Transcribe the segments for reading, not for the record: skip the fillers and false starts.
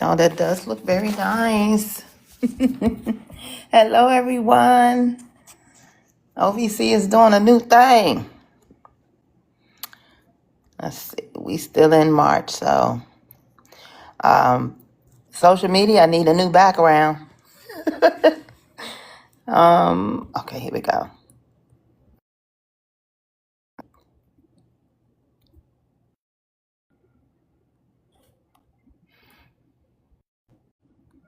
Oh, that does look very nice. Hello, everyone. OVC is doing a new thing. Let's see. We still in March, so social media, I need a new background. Okay, here we go.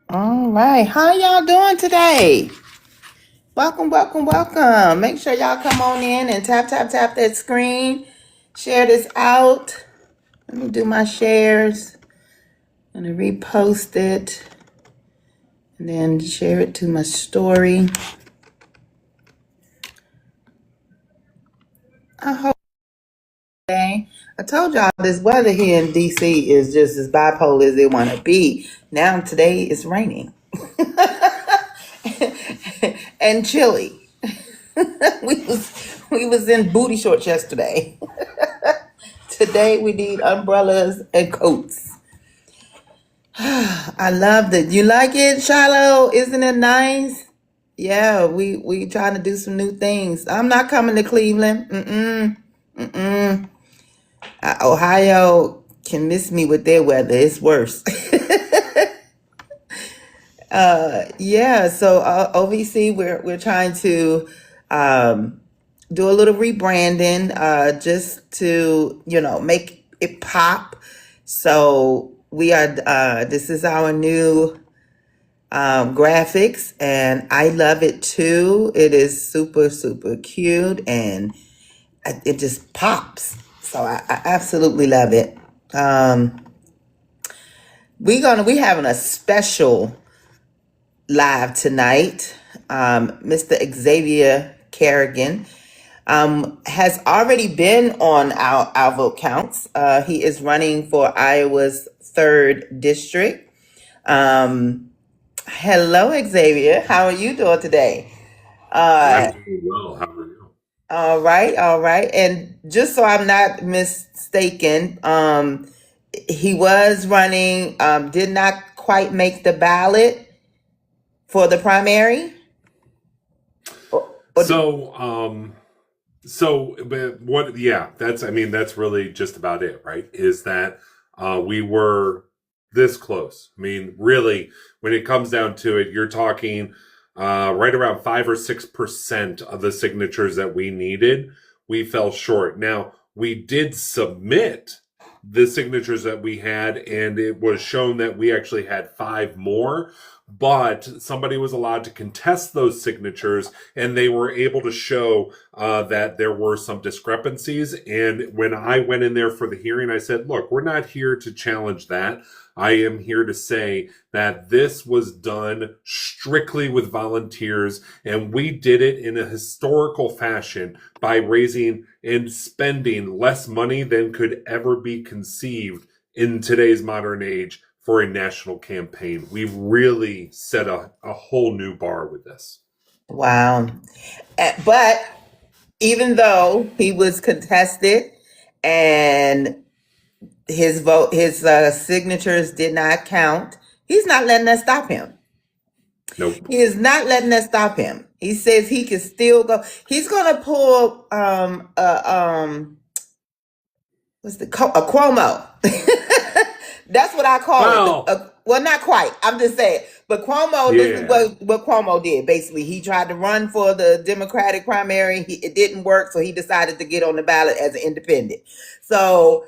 All right, how y'all doing today? Welcome, welcome, welcome. Make sure y'all come on in and tap that screen. Share this out. Let me do my shares. I'm gonna repost it and then share it to my story. I hope. I told y'all this weather here in DC is just as bipolar as it want to be. Now today it's raining and chilly. we was in booty shorts yesterday. Today we need umbrellas and coats. I loved it. You like it, Shiloh? Isn't it nice? Yeah, we trying to do some new things. I'm not coming to Cleveland. Ohio can miss me with their weather. It's worse. Yeah, so OVC, we're trying to do a little rebranding, just to make it pop. So we are. This is our new graphics, and I love it too. It is super super cute, and it just pops. So I absolutely love it. We having a special live tonight. Mr. Xavier Carrigan has already been on our vote counts. He is running for Iowa's 3rd district. Hello, Xavier. How are you doing today? I'm Uh, doing well. How are you? all right, all right. And just so I'm not mistaken, he was running, did not quite make the ballot for the primary. Or So, but what? Yeah, that's really just about it, right? Is that we were this close? I mean, really, when it comes down to it, you're talking right around 5 or 6% of the signatures that we needed. We fell short. Now, we did submit the signatures that we had, and it was shown that we actually had 5 more. But somebody was allowed to contest those signatures, and they were able to show that there were some discrepancies. And when I went in there for the hearing, I said, look, we're not here to challenge that. I am here to say that this was done strictly with volunteers, and we did it in a historical fashion by raising and spending less money than could ever be conceived in today's modern age for a national campaign. We really set a whole new bar with this. wow. But even though he was contested and his signatures did not count, he's not letting that stop him. Nope. He is not letting that stop him. He says he can still go. He's gonna pull what's a Cuomo. That's what I call it. Well, Well, not quite. I'm just saying. But Cuomo, this is yeah. what Cuomo did. Basically, he tried to run for the Democratic primary. It didn't work, so he decided to get on the ballot as an independent. So,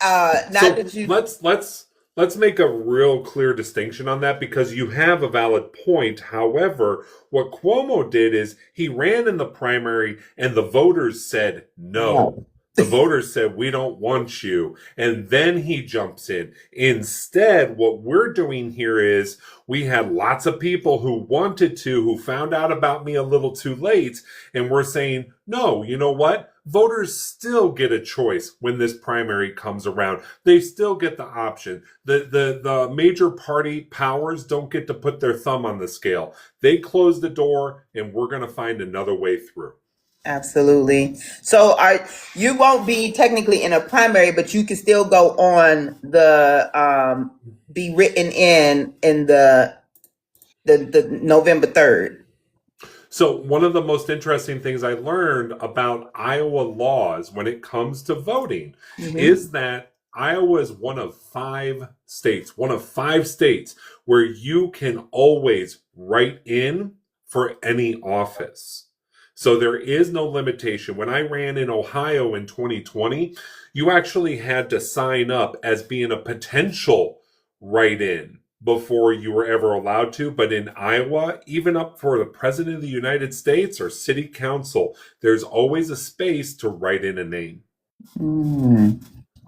not So that you. let's make a real clear distinction on that, because you have a valid point. However, what Cuomo did is he ran in the primary and the voters said no. No. The voters said, we don't want you. And then he jumps in. Instead, what we're doing here is we had lots of people who wanted to, who found out about me a little too late. And we're saying, no, you know what? Voters still get a choice when this primary comes around. They still get the option. The major party powers don't get to put their thumb on the scale. They close the door, and we're going to find another way through. Absolutely. So you won't be technically in a primary, but you can still go on the be written in the November 3rd. So, one of the most interesting things I learned about Iowa laws when it comes to voting is that Iowa is one of five states where you can always write in for any office. So there is no limitation. When I ran in Ohio in 2020, you actually had to sign up as being a potential write-in before you were ever allowed to. But in Iowa, even up for the president of the United States or city council, there's always a space to write in a name.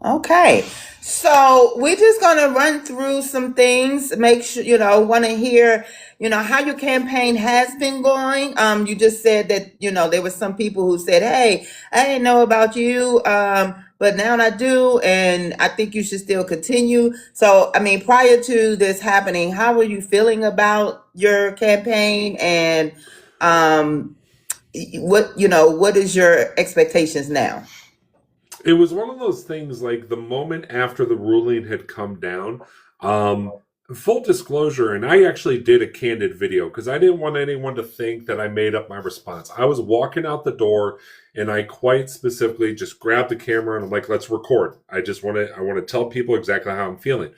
Okay, so we're just gonna run through some things. Make sure want to hear how your campaign has been going. You just said that there were some people who said, "Hey, I didn't know about you, but now I do, and I think you should still continue." So, I mean, prior to this happening, how were you feeling about your campaign, and what is your expectations now? It was one of those things like the moment after the ruling had come down, full disclosure, and I actually did a candid video because I didn't want anyone to think that I made up my response. I was walking out the door and I quite specifically just grabbed the camera and I'm like, let's record. I want to tell people exactly how I'm feeling.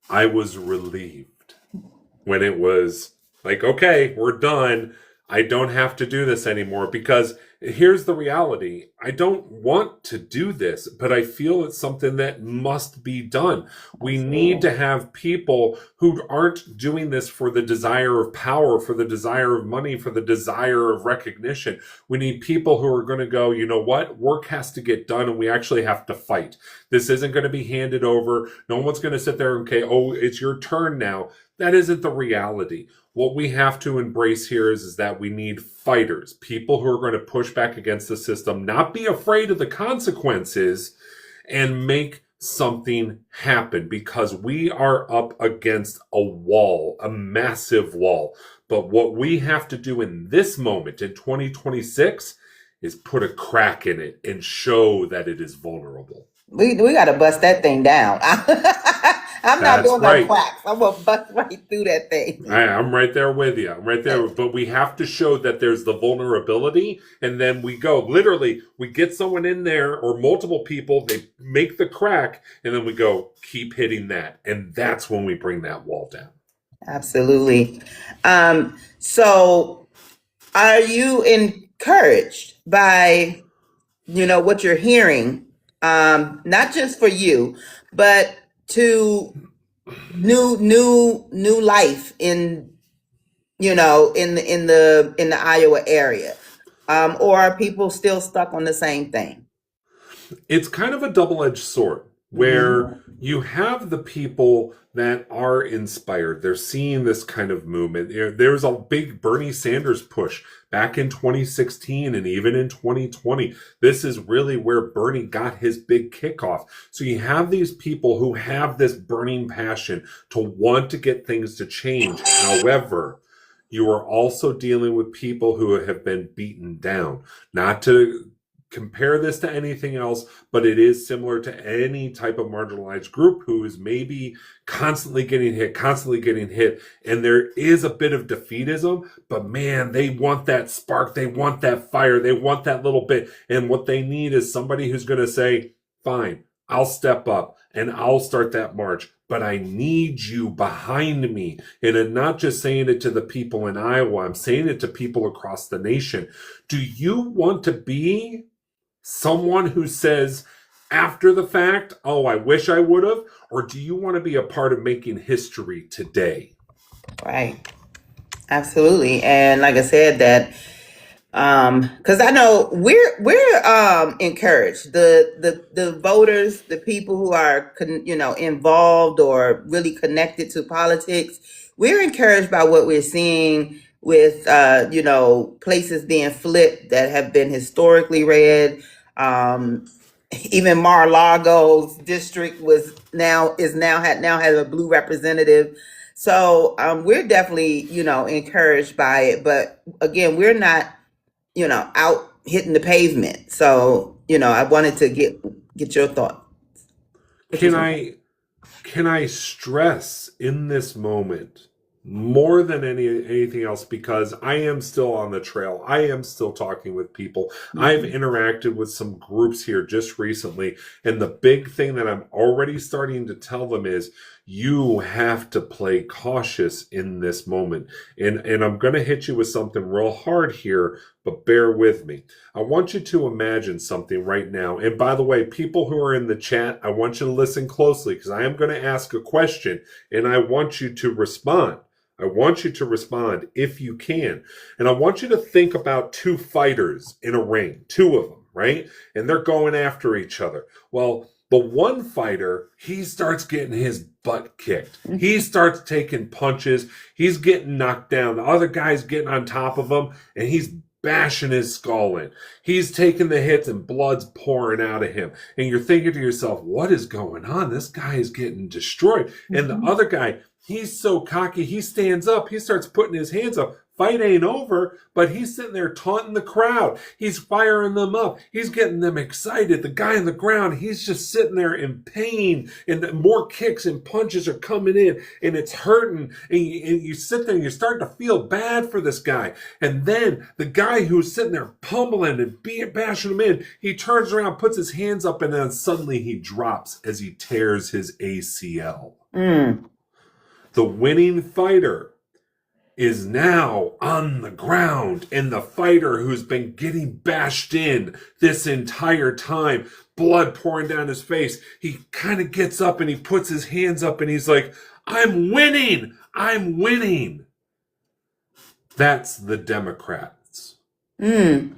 I was relieved when it was like, okay, we're done. I don't have to do this anymore, because here's the reality. I don't want to do this, but I feel it's something that must be done. We need to have people who aren't doing this for the desire of power, for the desire of money, for the desire of recognition. We need people who are going to go, you know what? Work has to get done and we actually have to fight. This isn't going to be handed over. No one's going to sit there and, okay, oh, it's your turn now. That isn't the reality. What we have to embrace here is that we need fighters, people who are going to push back against the system, not be afraid of the consequences, and make something happen, because we are up against a wall, a massive wall. But what we have to do in this moment in 2026 is put a crack in it and show that it is vulnerable. We got to bust that thing down. I'm not doing no quacks. I'm going to bust right through that thing. I'm right there with you. I'm right there. But we have to show that there's the vulnerability. And then we go, literally, we get someone in there or multiple people, they make the crack, and then we go, keep hitting that. And that's when we bring that wall down. Absolutely. So are you encouraged by, what you're hearing? Not just for you, but to new life in the Iowa area, or are people still stuck on the same thing? It's kind of a double-edged sword where you have the people that are inspired. They're seeing this kind of movement. There's a big Bernie Sanders push back in 2016 and even in 2020. This is really where Bernie got his big kickoff. So you have these people who have this burning passion to want to get things to change. However, you are also dealing with people who have been beaten down. Not to compare this to anything else, but it is similar to any type of marginalized group who is maybe constantly getting hit. And there is a bit of defeatism, but man, they want that spark. They want that fire. They want that little bit. And what they need is somebody who's going to say, fine, I'll step up and I'll start that march, but I need you behind me. And I'm not just saying it to the people in Iowa, I'm saying it to people across the nation. Do you want to be someone who says after the fact, oh, I wish I would have? Or do you want to be a part of making history today? Right. Absolutely. And like I said, that because I know we're encouraged, the voters, the people who are involved or really connected to politics, we're encouraged by what we're seeing with places being flipped that have been historically red. Even Mar-a-Lago's district has a blue representative. So we're definitely encouraged by it. But again, we're not out hitting the pavement. So, I wanted to get your thought. Can I stress in this moment more than anything else, because I am still on the trail. I am still talking with people. I've interacted with some groups here just recently, and the big thing that I'm already starting to tell them is you have to play cautious in this moment. And I'm going to hit you with something real hard here, but bear with me. I want you to imagine something right now. And by the way, people who are in the chat, I want you to listen closely, because I am going to ask a question and I want you to respond. I want you to respond if you can. And I want you to think about two fighters in a ring, two of them, right? And they're going after each other. Well, the one fighter, he starts getting his butt kicked. He starts taking punches. He's getting knocked down. The other guy's getting on top of him, and he's bashing his skull in. He's taking the hits, and blood's pouring out of him. And you're thinking to yourself, what is going on? This guy is getting destroyed. And the other guy, he's so cocky, he stands up, he starts putting his hands up. Fight ain't over, but he's sitting there taunting the crowd. He's firing them up. He's getting them excited. The guy on the ground, he's just sitting there in pain, and more kicks and punches are coming in, and it's hurting. And you sit there and you're starting to feel bad for this guy. And then the guy who's sitting there pummeling and bashing him in, he turns around, puts his hands up, and then suddenly he drops as he tears his ACL. The winning fighter is now on the ground, and the fighter who's been getting bashed in this entire time, blood pouring down his face, he kind of gets up and he puts his hands up and he's like, I'm winning. That's the Democrats. The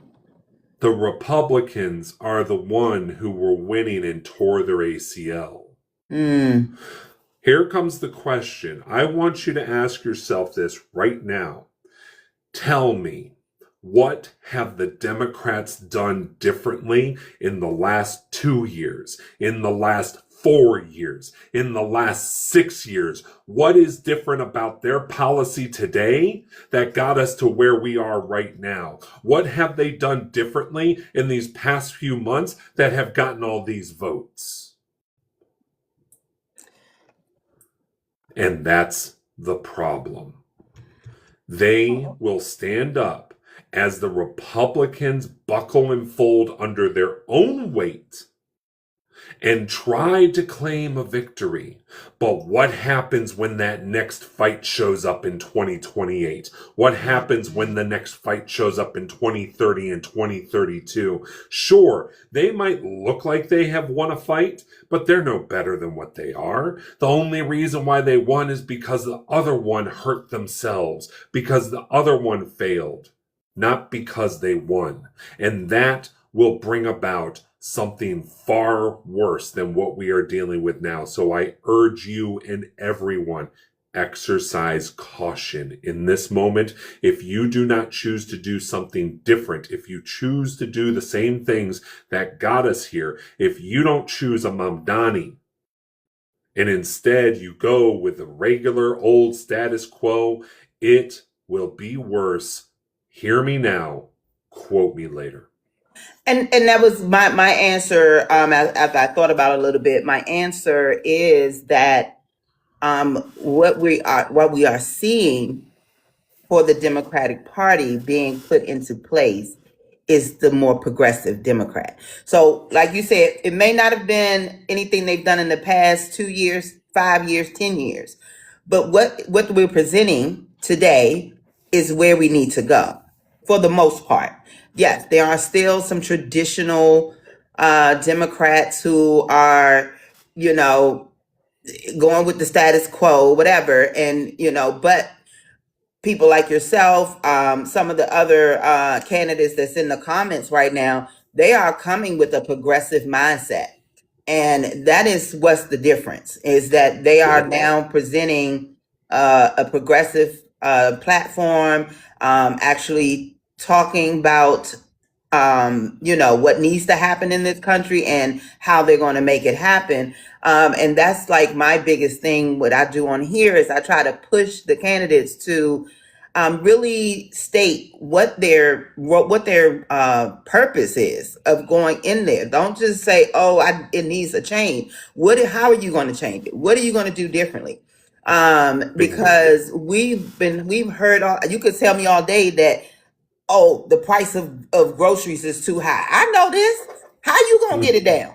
Republicans are the one who were winning and tore their ACL. Here comes the question. I want you to ask yourself this right now. Tell me, what have the Democrats done differently in the last 2 years, in the last 4 years, in the last 6 years? What is different about their policy today that got us to where we are right now? What have they done differently in these past few months that have gotten all these votes? And that's the problem. They will stand up as the Republicans buckle and fold under their own weight and try to claim a victory. But what happens when that next fight shows up in 2028? What happens when the next fight shows up in 2030 and 2032? Sure, they might look like they have won a fight, but they're no better than what they are. The only reason why they won is because the other one hurt themselves, because the other one failed, not because they won. And that will bring about something far worse than what we are dealing with now. So I urge you and everyone, exercise caution in this moment. If you do not choose to do something different, if you choose to do the same things that got us here, if you don't choose a Mamdani, and instead you go with the regular old status quo, it will be worse. Hear me now, quote me later. And that was my answer. As I thought about it a little bit, my answer is that what we are seeing for the Democratic Party being put into place is the more progressive Democrat. So, like you said, it may not have been anything they've done in the past 2 years, 5 years, 10 years, but what we're presenting today is where we need to go for the most part. Yes, there are still some traditional Democrats who are, going with the status quo, whatever. And, but people like yourself, some of the other candidates that's in the comments right now, they are coming with a progressive mindset. And that is what's the difference, is that they are now presenting a progressive platform, actually talking about what needs to happen in this country and how they're going to make it happen. And that's like my biggest thing. What I do on here is I try to push the candidates to really state what their purpose is of going in there. Don't just say, "Oh, it needs a change." How are you going to change it? What are you going to do differently? Because we've heard you could tell me all day that, oh, the price of groceries is too high. I know this. How you gonna get it down?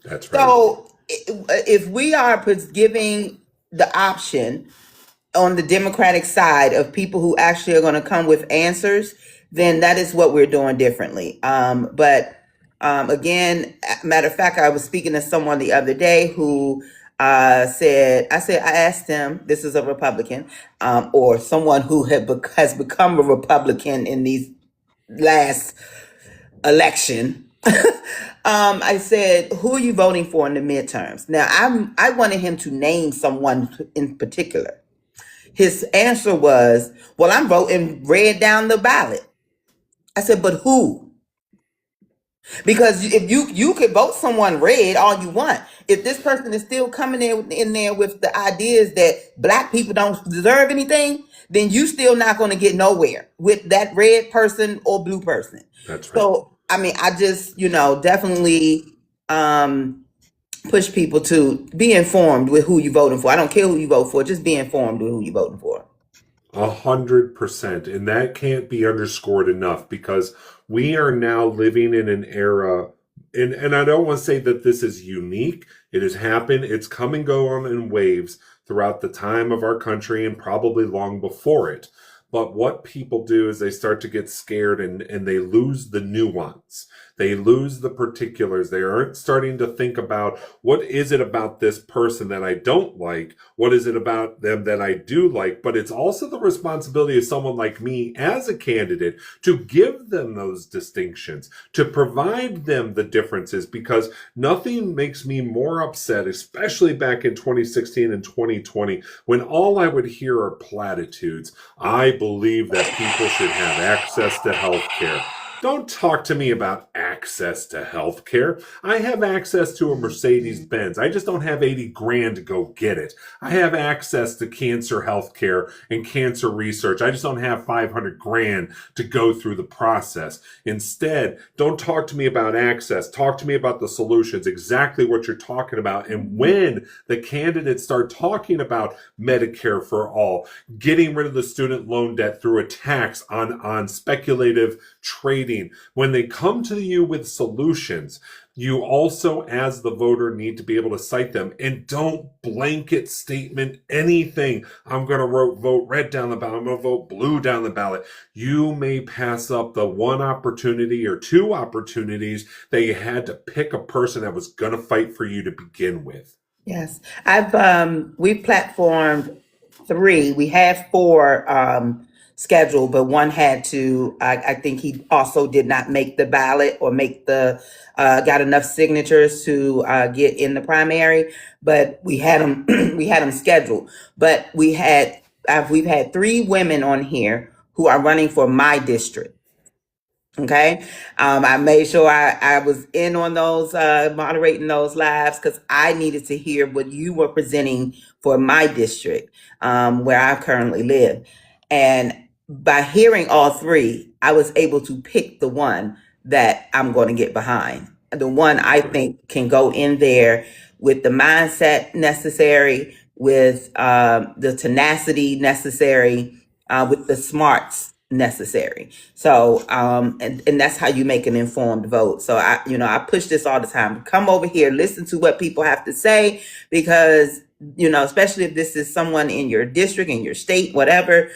That's right. So if we are giving the option on the Democratic side of people who actually are going to come with answers, then that is what we're doing differently. But again, matter of fact, I was speaking to someone the other day who I asked him, this is a Republican, or someone who has become a Republican in these last election. I said, who are you voting for in the midterms? Now, I wanted him to name someone in particular. His answer was, well, I'm voting red down the ballot. I said, but who? Because if you could vote someone red all you want, if this person is still coming in there with the ideas that black people don't deserve anything, then you still not going to get nowhere with that red person or blue person. That's right. So, I mean, I just, definitely push people to be informed with who you're voting for. I don't care who you vote for, just be informed with who you're voting for. 100%. And that can't be underscored enough, because we are now living in an era, and I don't want to say that this is unique. It has happened. It's come and go on in waves throughout the time of our country and probably long before it. But what people do is they start to get scared and they lose the nuance. They lose the particulars. They aren't starting to think about, what is it about this person that I don't like? What is it about them that I do like? But it's also the responsibility of someone like me as a candidate to give them those distinctions, to provide them the differences, because nothing makes me more upset, especially back in 2016 and 2020, when all I would hear are platitudes. I believe that people should have access to health care. Don't talk to me about access to health care. I have access to a Mercedes-Benz. I just don't have 80 grand to go get it. I have access to cancer health care and cancer research. I just don't have 500 grand to go through the process. Instead, don't talk to me about access. Talk to me about the solutions, exactly what you're talking about. And when the candidates start talking about Medicare for all, getting rid of the student loan debt through a tax on speculative trading, when they come to you with solutions, you also, as the voter, need to be able to cite them. And don't blanket statement anything. I'm going to vote red down the ballot. I'm going to vote blue down the ballot. You may pass up the one opportunity or two opportunities that you had to pick a person that was going to fight for you to begin with. Yes. We've platformed 3. We have 4 scheduled, but one had to, I think he also did not make the ballot or got enough signatures to get in the primary, but we had him, we had him scheduled. But we've had 3 women on here who are running for my district. Okay. I made sure I was in on those, moderating those lives, because I needed to hear what you were presenting for my district, where I currently live. And by hearing all 3, I was able to pick the one that I'm going to get behind. The one I think can go in there with the mindset necessary, with the tenacity necessary, with the smarts necessary. So, and that's how you make an informed vote. So I push this all the time. Come over here, listen to what people have to say, because, especially if this is someone in your district, in your state, whatever,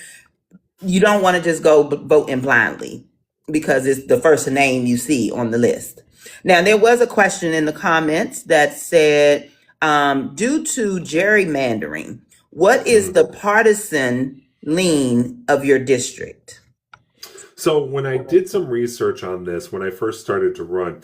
you don't want to just go voting blindly because it's the first name you see on the list. Now, there was a question in the comments that said, due to gerrymandering, what is the partisan lean of your district? So when I did some research on this, when I first started to run,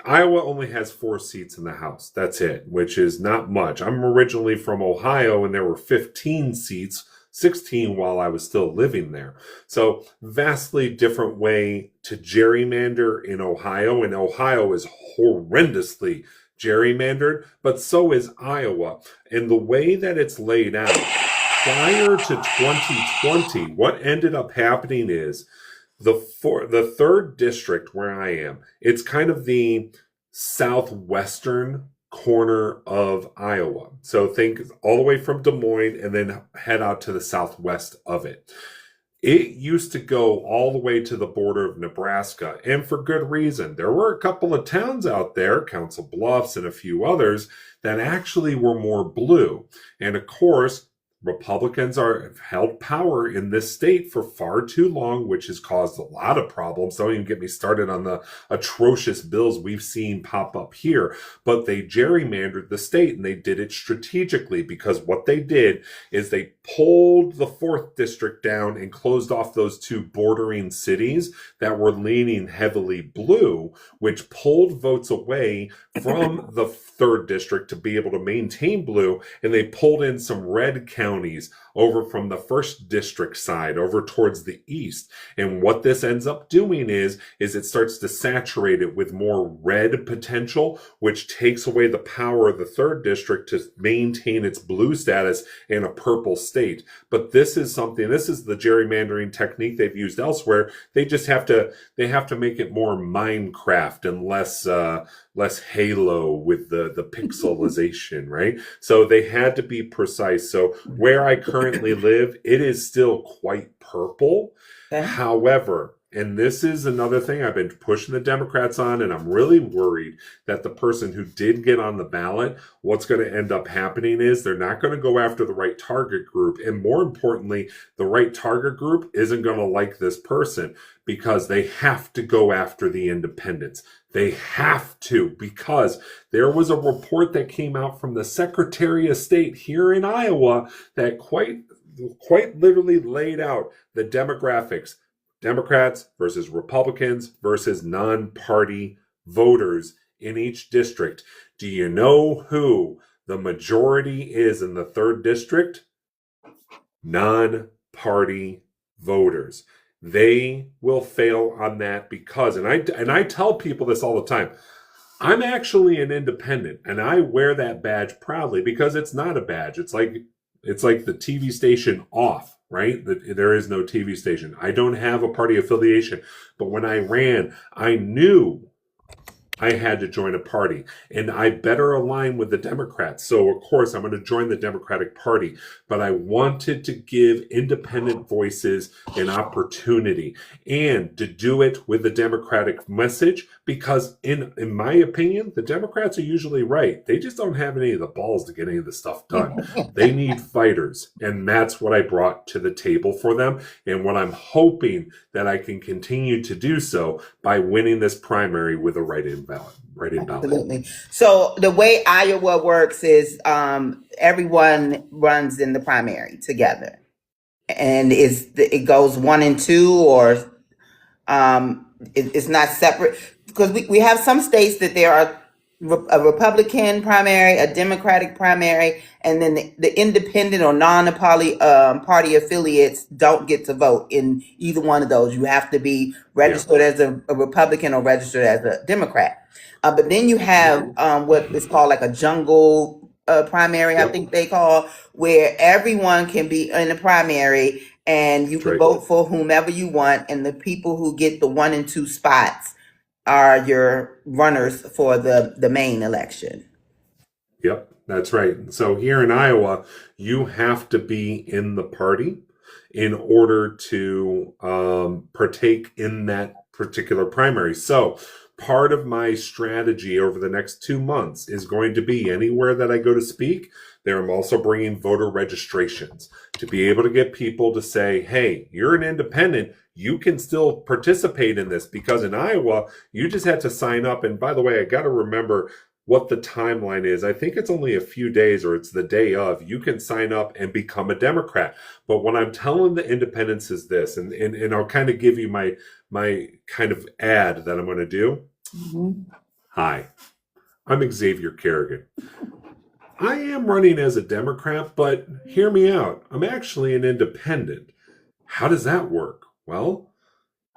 Iowa only has 4 seats in the House. That's it, which is not much. I'm originally from Ohio, and there were 15 seats, 16 while I was still living there. So vastly different way to gerrymander in Ohio, and Ohio is horrendously gerrymandered, but so is Iowa. And the way that it's laid out, prior to 2020, what ended up happening is the third district where I am, it's kind of the southwestern corner of Iowa. So think all the way from Des Moines and then head out to the southwest of it. It used to go all the way to the border of Nebraska, and for good reason. There were a couple of towns out there, Council Bluffs and a few others, that actually were more blue. And of course, Republicans have held power in this state for far too long, which has caused a lot of problems. Don't even get me started on the atrocious bills we've seen pop up here. But they gerrymandered the state, and they did it strategically, because what they did is they pulled the 4th district down and closed off those two bordering cities that were leaning heavily blue, which pulled votes away from the 3rd district to be able to maintain blue. And they pulled in some red counties over from the 1st district side over towards the east. And what this ends up doing is it starts to saturate it with more red potential, which takes away the power of the 3rd district to maintain its blue status in a purple state. But this is the gerrymandering technique they've used elsewhere. They just have to make it more Minecraft and less Halo with the pixelization, right? So they had to be precise. So where I currently live, it is still quite purple. Okay. However, and this is another thing I've been pushing the Democrats on, and I'm really worried that the person who did get on the ballot, what's going to end up happening is they're not going to go after the right target group. And more importantly, the right target group isn't going to like this person, because they have to go after the independents. They have to, because there was a report that came out from the Secretary of State here in Iowa that quite literally laid out the demographics. Democrats versus Republicans versus non-party voters in each district. Do you know who the majority is in the 3rd district? Non-party voters. They will fail on that because, and I tell people this all the time, I'm actually an independent, and I wear that badge proudly because it's not a badge. It's like the TV station off. Right? There is no TV station. I don't have a party affiliation. But when I ran, I knew I had to join a party, and I better align with the Democrats. So, of course, I'm going to join the Democratic Party. But I wanted to give independent voices an opportunity, and to do it with the Democratic message, because in my opinion, the Democrats are usually right. They just don't have any of the balls to get any of the stuff done. They need fighters, and that's what I brought to the table for them, and what I'm hoping that I can continue to do so by winning this primary with a write-in ballot. Absolutely. So the way Iowa works is everyone runs in the primary together, and it goes 1 and 2, or it's not separate, because we have some states that there are a Republican primary, a Democratic primary, and then the independent or non-party affiliates don't get to vote in either one of those. You have to be registered as a Republican or registered as a Democrat. But then you have what is called like a jungle primary, I think they call, where everyone can be in a primary, and you can vote for whomever you want, and the people who get the 1 and 2 spots are your runners for the main election. Yep, that's right. So here in Iowa, you have to be in the party in order to partake in that particular primary. So part of my strategy over the next 2 months is going to be, anywhere that I go to speak, there I'm also bringing voter registrations to be able to get people to say, hey, you're an independent, you can still participate in this, because in Iowa, you just had to sign up. And by the way, I got to remember what the timeline is. I think it's only a few days, or it's the day of. You can sign up and become a Democrat. But what I'm telling the independents is this, and I'll kind of give you my kind of ad that I'm going to do. Mm-hmm. Hi, I'm Xavier Carrigan. I am running as a Democrat, but hear me out. I'm actually an independent. How does that work? Well,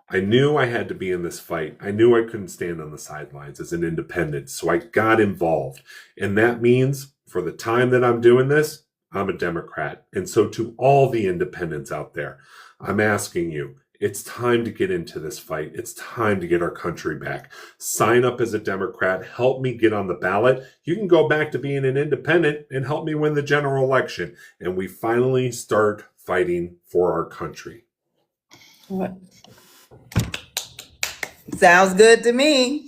I knew I had to be in this fight. I knew I couldn't stand on the sidelines as an independent, so I got involved. And that means, for the time that I'm doing this, I'm a Democrat. And so to all the independents out there, I'm asking you, it's time to get into this fight. It's time to get our country back. Sign up as a Democrat. Help me get on the ballot. You can go back to being an independent and help me win the general election. And we finally start fighting for our country. What? Sounds good to me.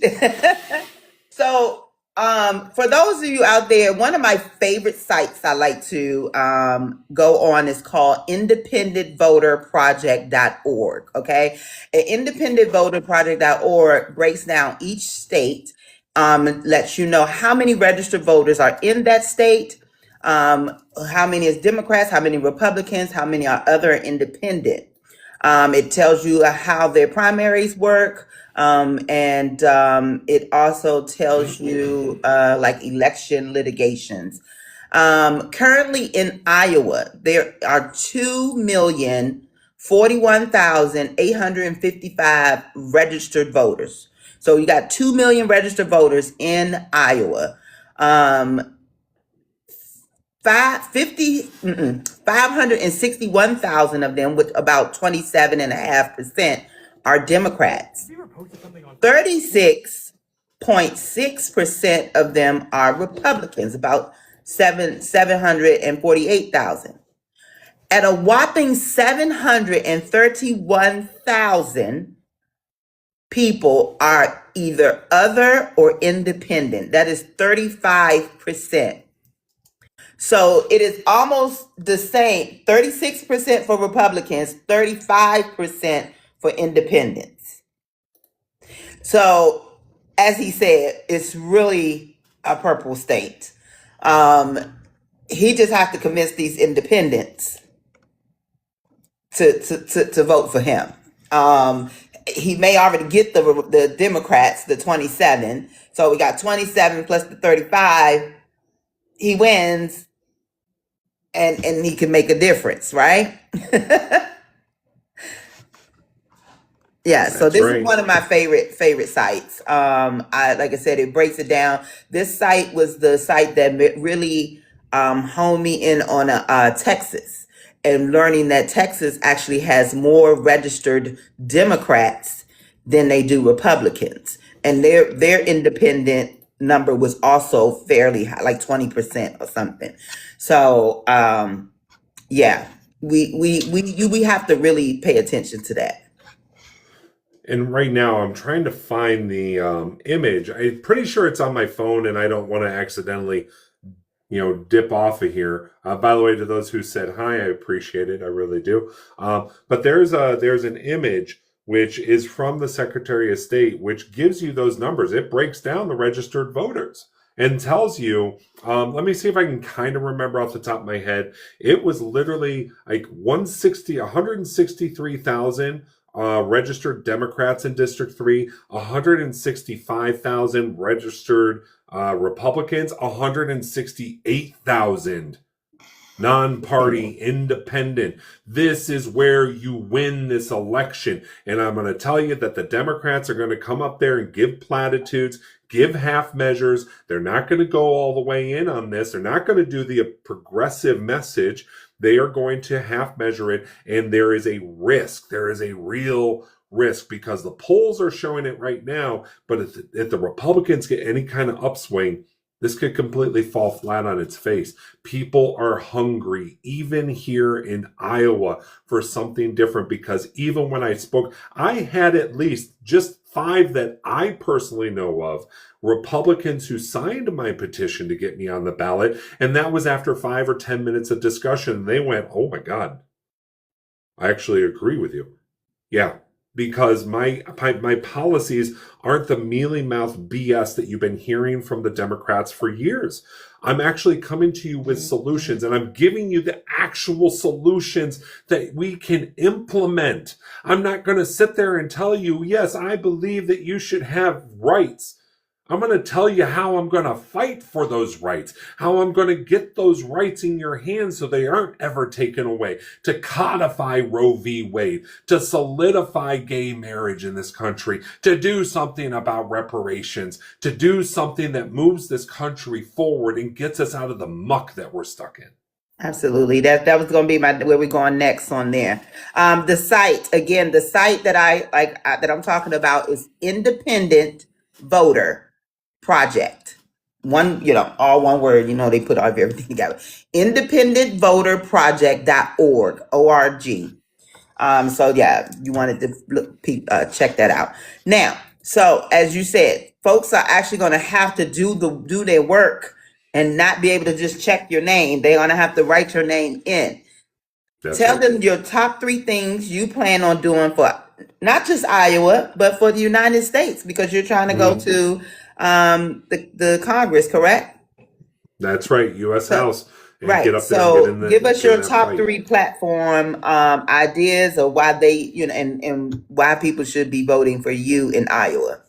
So, for those of you out there, one of my favorite sites I like to go on is called independentvoterproject.org. Okay. And independentvoterproject.org breaks down each state, lets you know how many registered voters are in that state, how many is Democrats, how many Republicans, how many are other independent. It tells you how their primaries work. And it also tells you like election litigations. Currently in Iowa, there are 2,041,855 registered voters. So you got 2 million registered voters in Iowa. 561,000 of them, with about 27.5%, are Democrats. 36.6% of them are Republicans, about 748,000. At a whopping 731,000 people are either other or independent. That is 35%. So it is almost the same, 36% for Republicans, 35% for independents. So, as he said, it's really a purple state. He just has to convince these independents to vote for him. He may already get the Democrats, the 27. So we got 27 plus the 35. He wins, and he can make a difference, right? Yeah, so this is one of my favorite sites. Like I said, it breaks it down. This site was the site that really honed me in on Texas, and learning that Texas actually has more registered Democrats than they do Republicans, and their independent number was also fairly high, like 20% or something. So yeah, we have to really pay attention to that. And right now I'm trying to find the image. I'm pretty sure it's on my phone, and I don't want to accidentally, dip off of here. By the way, to those who said hi, I appreciate it. I really do. But there's an image which is from the Secretary of State, which gives you those numbers. It breaks down the registered voters and tells you, let me see if I can kind of remember off the top of my head. It was literally like 163,000 registered Democrats in District 3, 165,000 registered Republicans, 168,000 non-party independent. This is where you win this election. And I'm going to tell you that the Democrats are going to come up there and give platitudes, give half measures. They're not going to go all the way in on this. They're not going to do the progressive message. They are going to half measure it. And there is a risk. There is a real risk, because the polls are showing it right now. But if the Republicans get any kind of upswing, this could completely fall flat on its face. People are hungry, even here in Iowa, for something different, because even when I spoke, I had at least just 5 that I personally know of, Republicans who signed my petition to get me on the ballot. And that was after 5 or 10 minutes of discussion. They went, oh my God, I actually agree with you. Yeah. Because my policies aren't the mealy-mouthed BS that you've been hearing from the Democrats for years. I'm actually coming to you with solutions, and I'm giving you the actual solutions that we can implement. I'm not going to sit there and tell you, yes, I believe that you should have rights. I'm going to tell you how I'm going to fight for those rights, how I'm going to get those rights in your hands so they aren't ever taken away, to codify Roe v. Wade, to solidify gay marriage in this country, to do something about reparations, to do something that moves this country forward and gets us out of the muck that we're stuck in. Absolutely. That was going to be where we're going next on there. The site again, the site that that I'm talking about is Independent Voter Project. All one word. They put everything together. Independentvoterproject.org. ORG. So yeah, you wanted to check that out. Now, so as you said, folks are actually going to have to do their work and not be able to just check your name. They're going to have to write your name in. Tell them your top 3 things you plan on doing for not just Iowa, but for the United States, because you're trying to go to the Congress, correct? That's right, U.S. House. And right. So give us your top 3 platform ideas of why they, and why people should be voting for you in Iowa.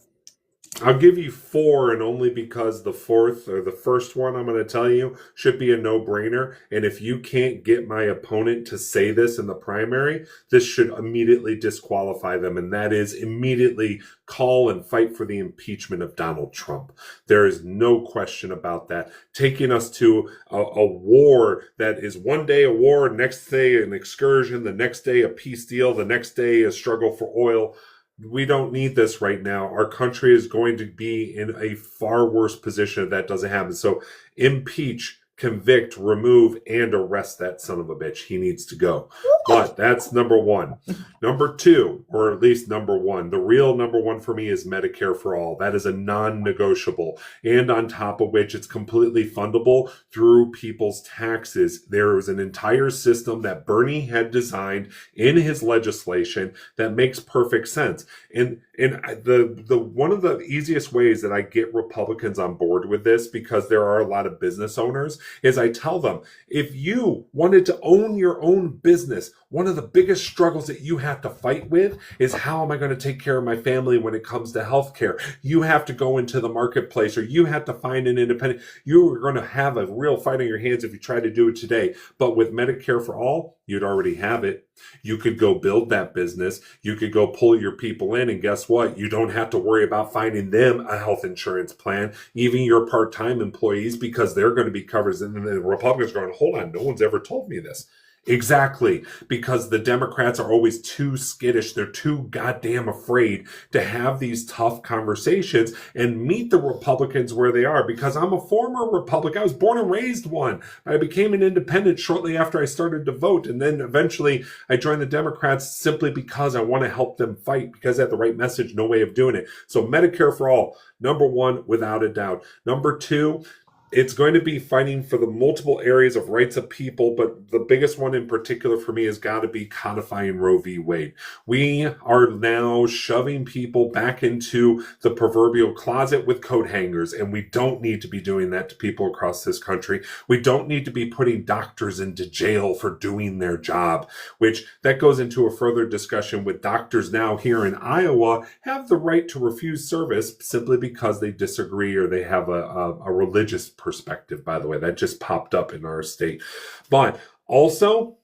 I'll give you 4, and only because the 4th or the first one I'm going to tell you should be a no-brainer. And if you can't get my opponent to say this in the primary, this should immediately disqualify them. And that is immediately call and fight for the impeachment of Donald Trump. There is no question about that. Taking us to a war that is one day a war, next day an excursion, the next day a peace deal, the next day a struggle for oil. We don't need this right now. Our country is going to be in a far worse position if that doesn't happen. So impeach, convict, remove, and arrest that son of a bitch. He needs to go. But that's number 1. Number 2, or at least number 1, the real number 1 for me is Medicare for all. That is a non-negotiable. And on top of which, it's completely fundable through people's taxes. There is an entire system that Bernie had designed in his legislation that makes perfect sense. And the one of the easiest ways that I get Republicans on board with this, because there are a lot of business owners, is I tell them, if you wanted to own your own business, one of the biggest struggles that you have to fight with is, how am I going to take care of my family when it comes to healthcare? You have to go into the marketplace, or you have to find an independent. You are going to have a real fight on your hands if you try to do it today. But with Medicare for all, you'd already have it. You could go build that business. You could go pull your people in, and guess what? You don't have to worry about finding them a health insurance plan, even your part-time employees, because they're going to be covered. And the Republicans are going, hold on, no one's ever told me this. Exactly, because the Democrats are always too skittish. They're too goddamn afraid to have these tough conversations and meet the Republicans where they are. Because I'm a former Republican. I was born and raised one. I became an independent shortly after I started to vote. And then eventually I joined the Democrats simply because I want to help them fight, because they have the right message, no way of doing it. So Medicare for all, number 1, without a doubt. Number 2, it's going to be fighting for the multiple areas of rights of people, but the biggest one in particular for me has got to be codifying Roe v. Wade. We are now shoving people back into the proverbial closet with coat hangers, and we don't need to be doing that to people across this country. We don't need to be putting doctors into jail for doing their job, which that goes into a further discussion with doctors now here in Iowa have the right to refuse service simply because they disagree or they have a religious perspective, by the way. That just popped up in our state. But also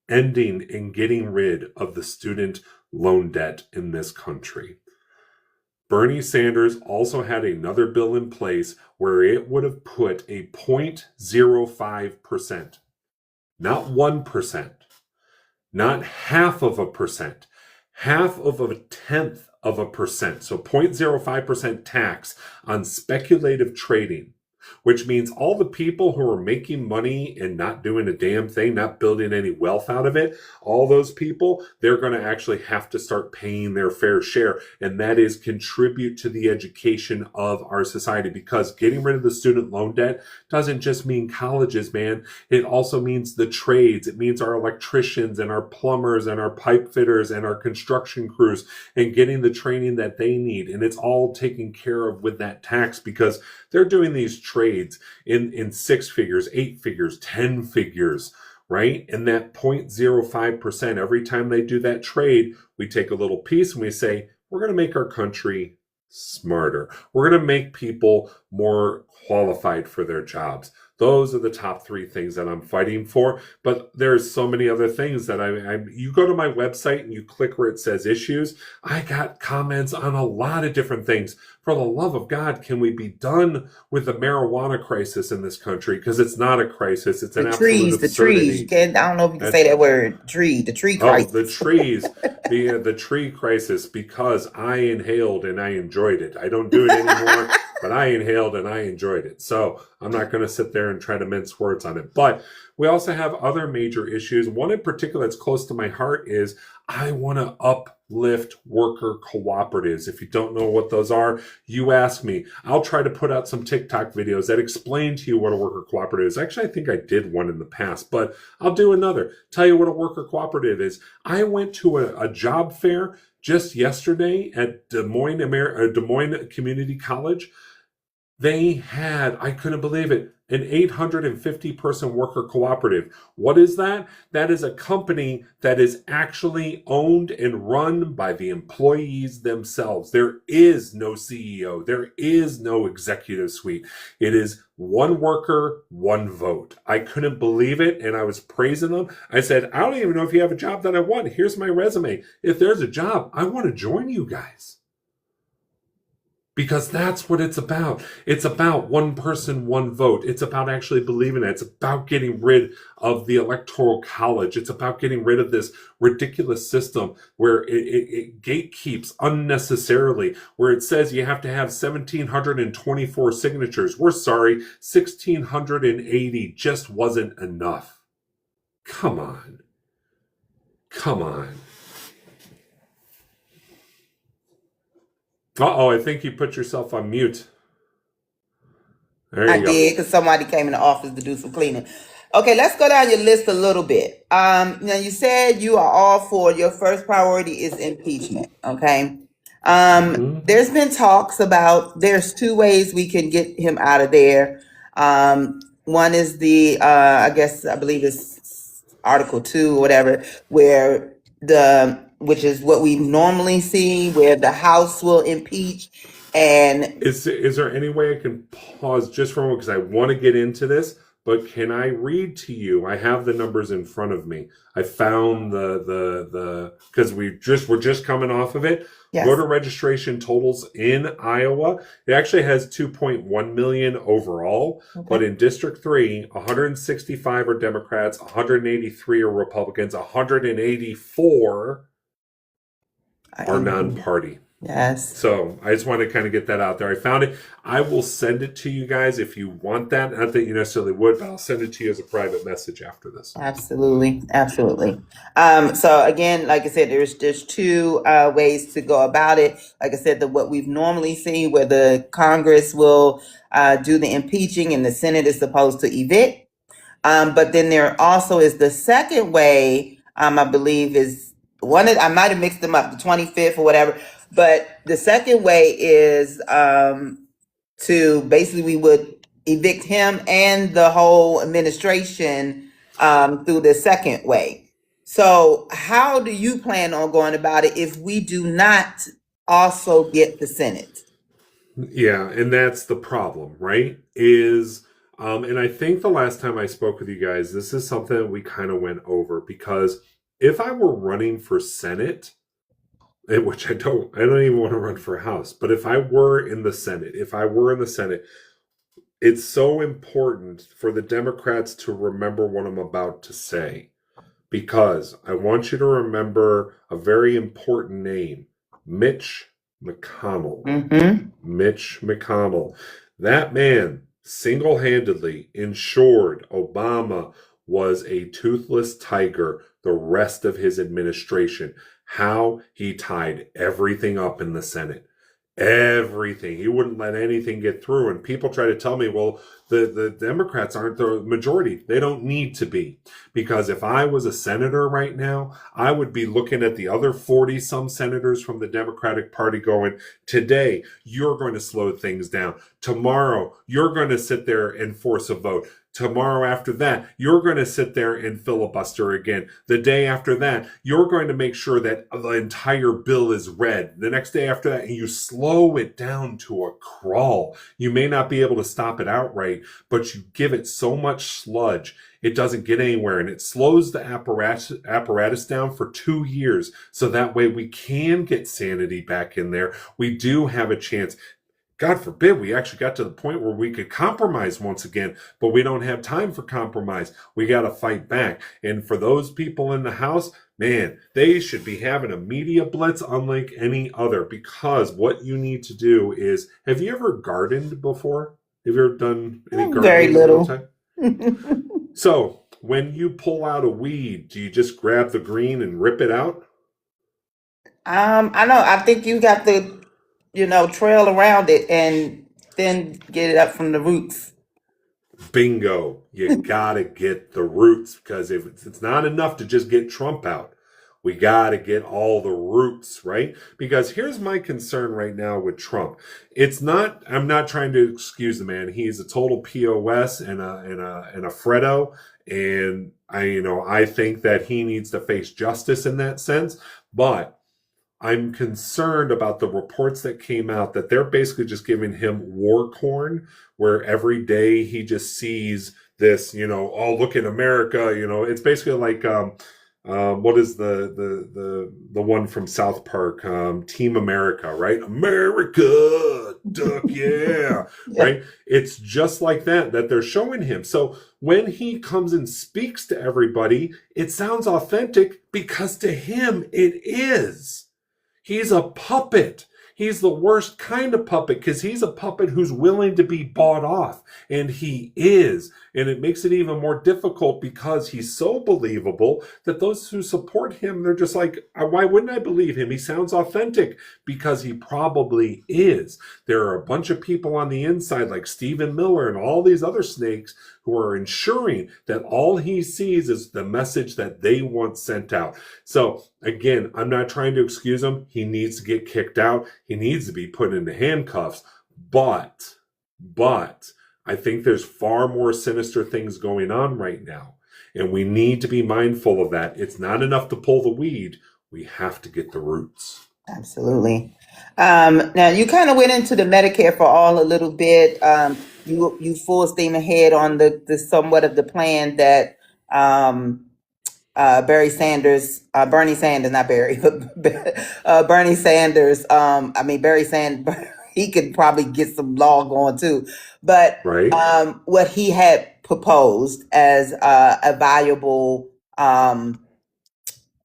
ending and getting rid of the student loan debt in this country. Bernie Sanders also had another bill in place where it would have put a 0.05%, not 1%, not half of a percent, half of a tenth of a percent. So 0.05% tax on speculative trading, which means all the people who are making money and not doing a damn thing, not building any wealth out of it, all those people, they're going to actually have to start paying their fair share. And that is contribute to the education of our society, because getting rid of the student loan debt doesn't just mean colleges, man. It also means the trades. It means our electricians and our plumbers and our pipe fitters and our construction crews, and getting the training that they need. And it's all taken care of with that tax, because they're doing these trades in 6 figures, 8 figures, 10 figures, right? And that 0.05%, every time they do that trade, we take a little piece and we say, we're going to make our country smarter. We're going to make people more qualified for their jobs. Those are the top 3 things that I'm fighting for. But there's so many other things that you go to my website and you click where it says issues. I got comments on a lot of different things. for the love of God, can we be done with the marijuana crisis in this country? Because it's not a crisis. It's an absolute absurdity. The trees. I don't know if you can say that word. The tree crisis. Oh, the trees, the tree crisis, because I inhaled and I enjoyed it. I don't do it anymore, but I inhaled and I enjoyed it. So I'm not going to sit there and try to mince words on it. But we also have other major issues. One in particular that's close to my heart is I want to uplift worker cooperatives. If you don't know what those are, you ask me. I'll try to put out some TikTok videos that explain to you what a worker cooperative is. Actually, I think I did one in the past, but I'll do another. Tell you what a worker cooperative is. I went to a job fair just yesterday at Des Moines Community College. They had, I couldn't believe it, an 850-person worker cooperative. What is that? That is a company that is actually owned and run by the employees themselves. There is no CEO. There is no executive suite. It is one worker, one vote. I couldn't believe it, and I was praising them. I said, I don't even know if you have a job that I want. Here's my resume. If there's a job, I want to join you guys. Because that's what it's about. It's about one person, one vote. It's about actually believing it. It's about getting rid of the electoral college. It's about getting rid of this ridiculous system where it gatekeeps unnecessarily, where it says you have to have 1,724 signatures. We're sorry, 1,680 just wasn't enough. Come on. Come on. Uh-oh, I think you put yourself on mute. There you go. I did, because somebody came in the office to do some cleaning. Okay, let's go down your list a little bit. Now, you said you are all for, your first priority is impeachment, okay? There's been talks about, there's two ways we can get him out of there. One is the, I believe it's Article 2 or whatever, where which is what we normally see, where the House will impeach. And is there any way I can pause just for a moment, because I want to get into this, but can I read to you? I have the numbers in front of me. I found the because we're just coming off of it. yes, Voter registration totals in Iowa. It actually has 2.1 million overall, but okay, in District 3, 165 are Democrats, 183 are Republicans, 184 are non-party. yes, So I just want to kind of get that out there. I found it. I will send it to you guys if you want that. Not that you necessarily would, but I'll send it to you as a private message after this. absolutely. So again, like I said, there's two ways to go about it. Like I said, what we've normally seen, where the Congress will do the impeaching and the Senate is supposed to evict. But then there also is the second way, I believe is I might have mixed them up, the 25th or whatever. But the second way is to basically, we would evict him and the whole administration through the second way. So how do you plan on going about it if we do not also get the Senate? Yeah, and that's the problem, right? And I think the last time I spoke with you guys, this is something that we kind of went over, because if I were running for Senate, which I don't even want to run for House, but if I were in the Senate, it's so important for the Democrats to remember what I'm about to say, because I want you to remember a very important name, Mitch McConnell. Mitch McConnell. That man single-handedly ensured Obama was a toothless tiger the rest of his administration. How he tied everything up in the Senate. Everything. He wouldn't let anything get through. And people try to tell me, well, the Democrats aren't the majority. They don't need to be. Because if I was a senator right now, I would be looking at the other 40-some senators from the Democratic Party going, today, you're going to slow things down. Tomorrow, you're going to sit there and force a vote. Tomorrow after that, you're going to sit there and filibuster again. The day after that, you're going to make sure that the entire bill is read. The next day after that, and you slow it down to a crawl. You may not be able to stop it outright, but you give it so much sludge, it doesn't get anywhere, and it slows the apparatus down for 2 years. So that way we can get sanity back in there. We do have a chance. God forbid we actually got to the point where we could compromise once again, but we don't have time for compromise. We got to fight back. And for those people in the House, man, they should be having a media blitz unlike any other, because what you need to do is, have you ever gardened before? Have you ever done any gardening? Very little. So when you pull out a weed, do you just grab the green and rip it out? I know. I think you got to, trail around it and then get it up from the roots. Bingo. You gotta get the roots, because if it's not enough to just get Trump out, we gotta get all the roots, right? Because here's my concern right now with Trump. I'm not trying to excuse the man. He's a total POS and a Freddo. And I think that he needs to face justice in that sense. But I'm concerned about the reports that came out that they're basically just giving him war corn, where every day he just sees this, oh, look at America. It's basically like, what is the one from South Park, Team America, right? America, duck, yeah, Yeah. right? It's just like that they're showing him. So when he comes and speaks to everybody, it sounds authentic, because to him it is. He's a puppet. He's the worst kind of puppet, because he's a puppet who's willing to be bought off. And he is. And it makes it even more difficult, because he's so believable that those who support him, they're just like, why wouldn't I believe him? He sounds authentic, because he probably is. There are a bunch of people on the inside like Stephen Miller and all these other snakes who are ensuring that all he sees is the message that they want sent out. So again, I'm not trying to excuse him. He needs to get kicked out. He needs to be put into handcuffs. But I think there's far more sinister things going on right now. And we need to be mindful of that. It's not enough to pull the weed. We have to get the roots. Absolutely. Now you kind of went into the Medicare for all a little bit. You full steam ahead on the somewhat of the plan that Bernie Sanders, not Barry, but Bernie Sanders. Barry Sanders, he could probably get some law going too. But Right. What he had proposed as a valuable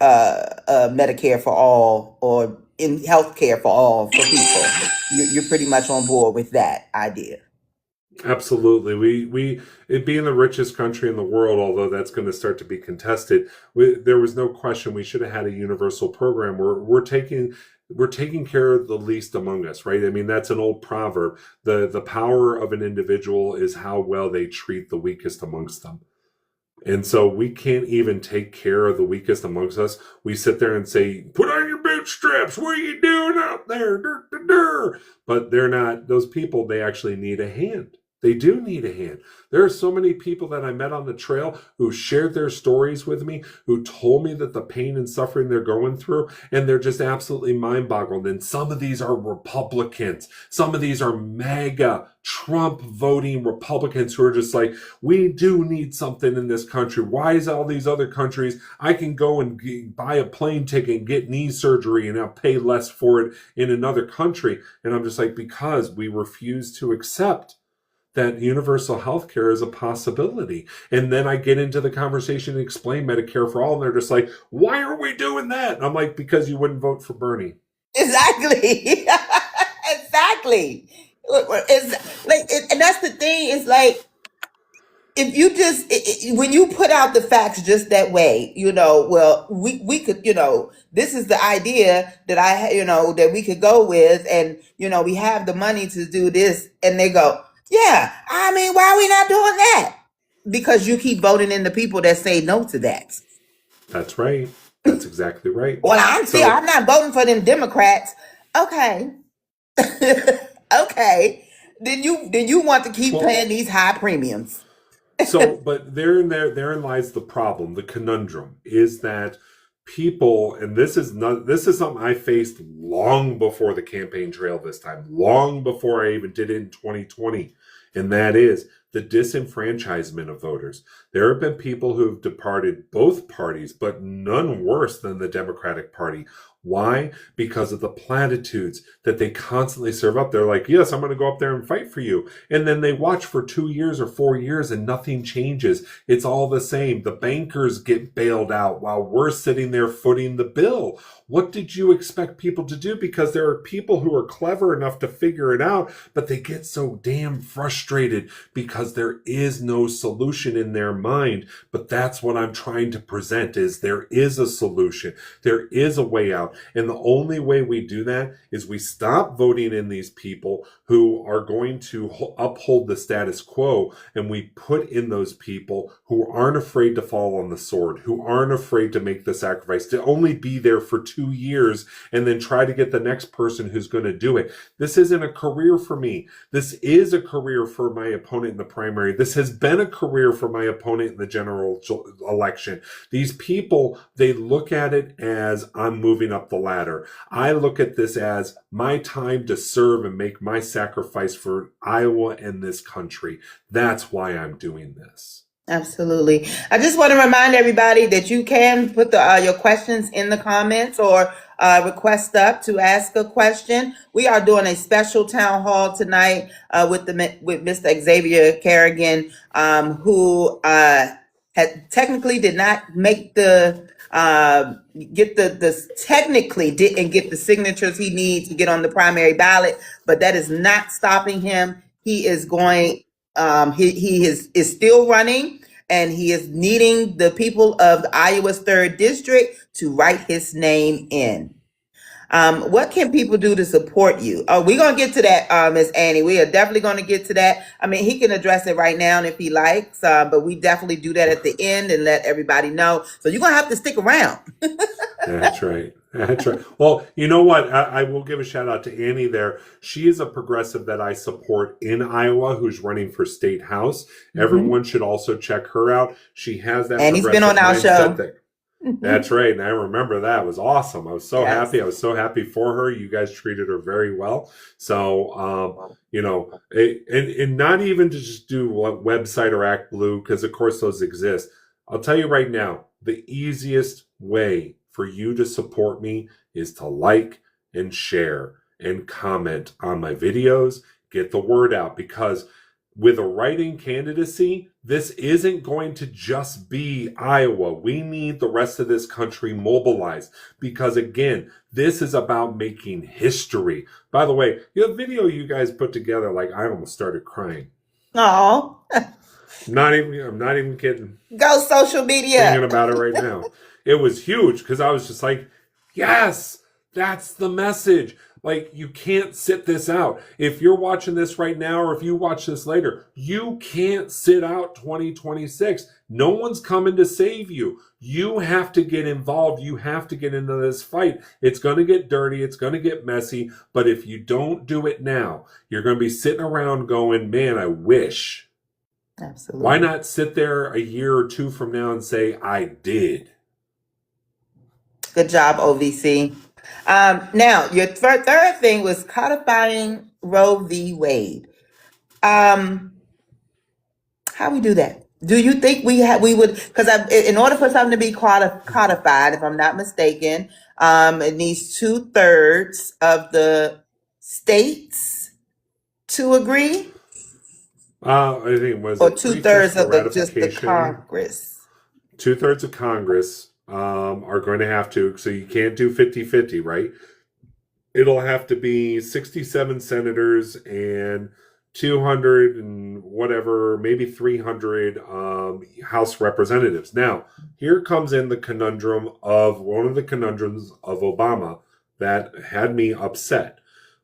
Medicare for all, or in healthcare for all for people, you're pretty much on board with that idea. Absolutely. We it being the richest country in the world, although that's going to start to be contested, there was no question we should have had a universal program where we're taking care of the least among us, right? I mean, that's an old proverb. The power of an individual is how well they treat the weakest amongst them. And so we can't even take care of the weakest amongst us. We sit there and say, put on your bootstraps. What are you doing out there? Dur, dur, dur. But they're not, those people, they actually need a hand. They do need a hand. There are so many people that I met on the trail who shared their stories with me, who told me that the pain and suffering they're going through, and they're just absolutely mind-boggled. And some of these are Republicans. Some of these are MAGA, Trump-voting Republicans who are just like, we do need something in this country. Why is all these other countries, I can go and buy a plane ticket and get knee surgery and I'll pay less for it in another country? And I'm just like, because we refuse to accept that universal health care is a possibility. And then I get into the conversation and explain Medicare for all, and they're just like, why are we doing that? And I'm like, because you wouldn't vote for Bernie. Exactly. Exactly. It's like, and that's the thing, is like, if you just when you put out the facts just that way, well, we could, this is the idea that that we could go with, and we have the money to do this, and they go, yeah, why are we not doing that? Because you keep voting in the people that say no to that. That's right. That's exactly right. Well, I'm not voting for them Democrats. Okay. Okay. Then you want to keep paying these high premiums. So, but therein lies the problem. The conundrum is that people, and this is something I faced long before the campaign trail this time, long before I even did it in 2020, and that is the disenfranchisement of voters. There have been people who have departed both parties, but none worse than the Democratic Party. Why? Because of the platitudes that they constantly serve up. They're like, yes, I'm going to go up there and fight for you. And then they watch for 2 years or 4 years and nothing changes. It's all the same. The bankers get bailed out while we're sitting there footing the bill. What did you expect people to do? Because there are people who are clever enough to figure it out, but they get so damn frustrated because there is no solution in their mind. But that's what I'm trying to present, is there is a solution. There is a way out. And the only way we do that is we stop voting in these people who are going to uphold the status quo, and we put in those people who aren't afraid to fall on the sword, who aren't afraid to make the sacrifice, to only be there for 2 years and then try to get the next person who's going to do it. This isn't a career for me. This is a career for my opponent in the primary. This has been a career for my opponent in the general election. These people, they look at it as I'm moving up the ladder. I look at this as my time to serve and make my sacrifice for Iowa and this country. That's why I'm doing this. Absolutely. I just want to remind everybody that you can put your questions in the comments or request up to ask a question. We are doing a special town hall tonight with Mr. Xavier Carrigan, who technically did not make the technically didn't get the signatures he needs to get on the primary ballot, but that is not stopping him. He is going. He is still running, and he is needing the people of Iowa's 3rd district to write his name in. What can people do to support you? Oh, we're going to get to that, Miss Annie. We are definitely going to get to that. I mean, he can address it right now if he likes, but we definitely do that at the end and let everybody know. So you're going to have to stick around. That's right. That's right. Well, you know what? I will give a shout out to Annie there. She is a progressive that I support in Iowa who's running for state house. Mm-hmm. Everyone should also check her out. She has that. And he's been on our show. That's right. And I remember that. It was awesome. I was so happy. I was so happy for her. You guys treated her very well. So, you know, and not even to just do website or Act Blue, because of course those exist. I'll tell you right now, the easiest way for you to support me is to like and share and comment on my videos, get the word out, because with a write-in candidacy, this isn't going to just be Iowa. We need the rest of this country mobilized because, again, this is about making history. By the way, the video you guys put together, like, I almost started crying. Oh, I'm not even kidding. Go social media. Thinking about it right now. It was huge because I was just like, yes, that's the message. Like, you can't sit this out. If you're watching this right now, or if you watch this later, you can't sit out 2026. No one's coming to save you. You have to get involved. You have to get into this fight. It's going to get dirty. It's going to get messy. But if you don't do it now, you're going to be sitting around going, man, I wish. Absolutely. Why not sit there a year or two from now and say, I did? Good job, OVC. Now, your third thing was codifying Roe v. Wade. How we do that? Do you think we would? Because in order for something to be codified, if I'm not mistaken, it needs 2/3 of the states to agree. I think it was, or 2/3 of just the Congress. 2/3 of Congress are going to have to, so you can't do 50-50, right? It'll have to be 67 senators and 200 and whatever, maybe 300 House representatives. Now, here comes in the conundrum of one of the conundrums of Obama that had me upset.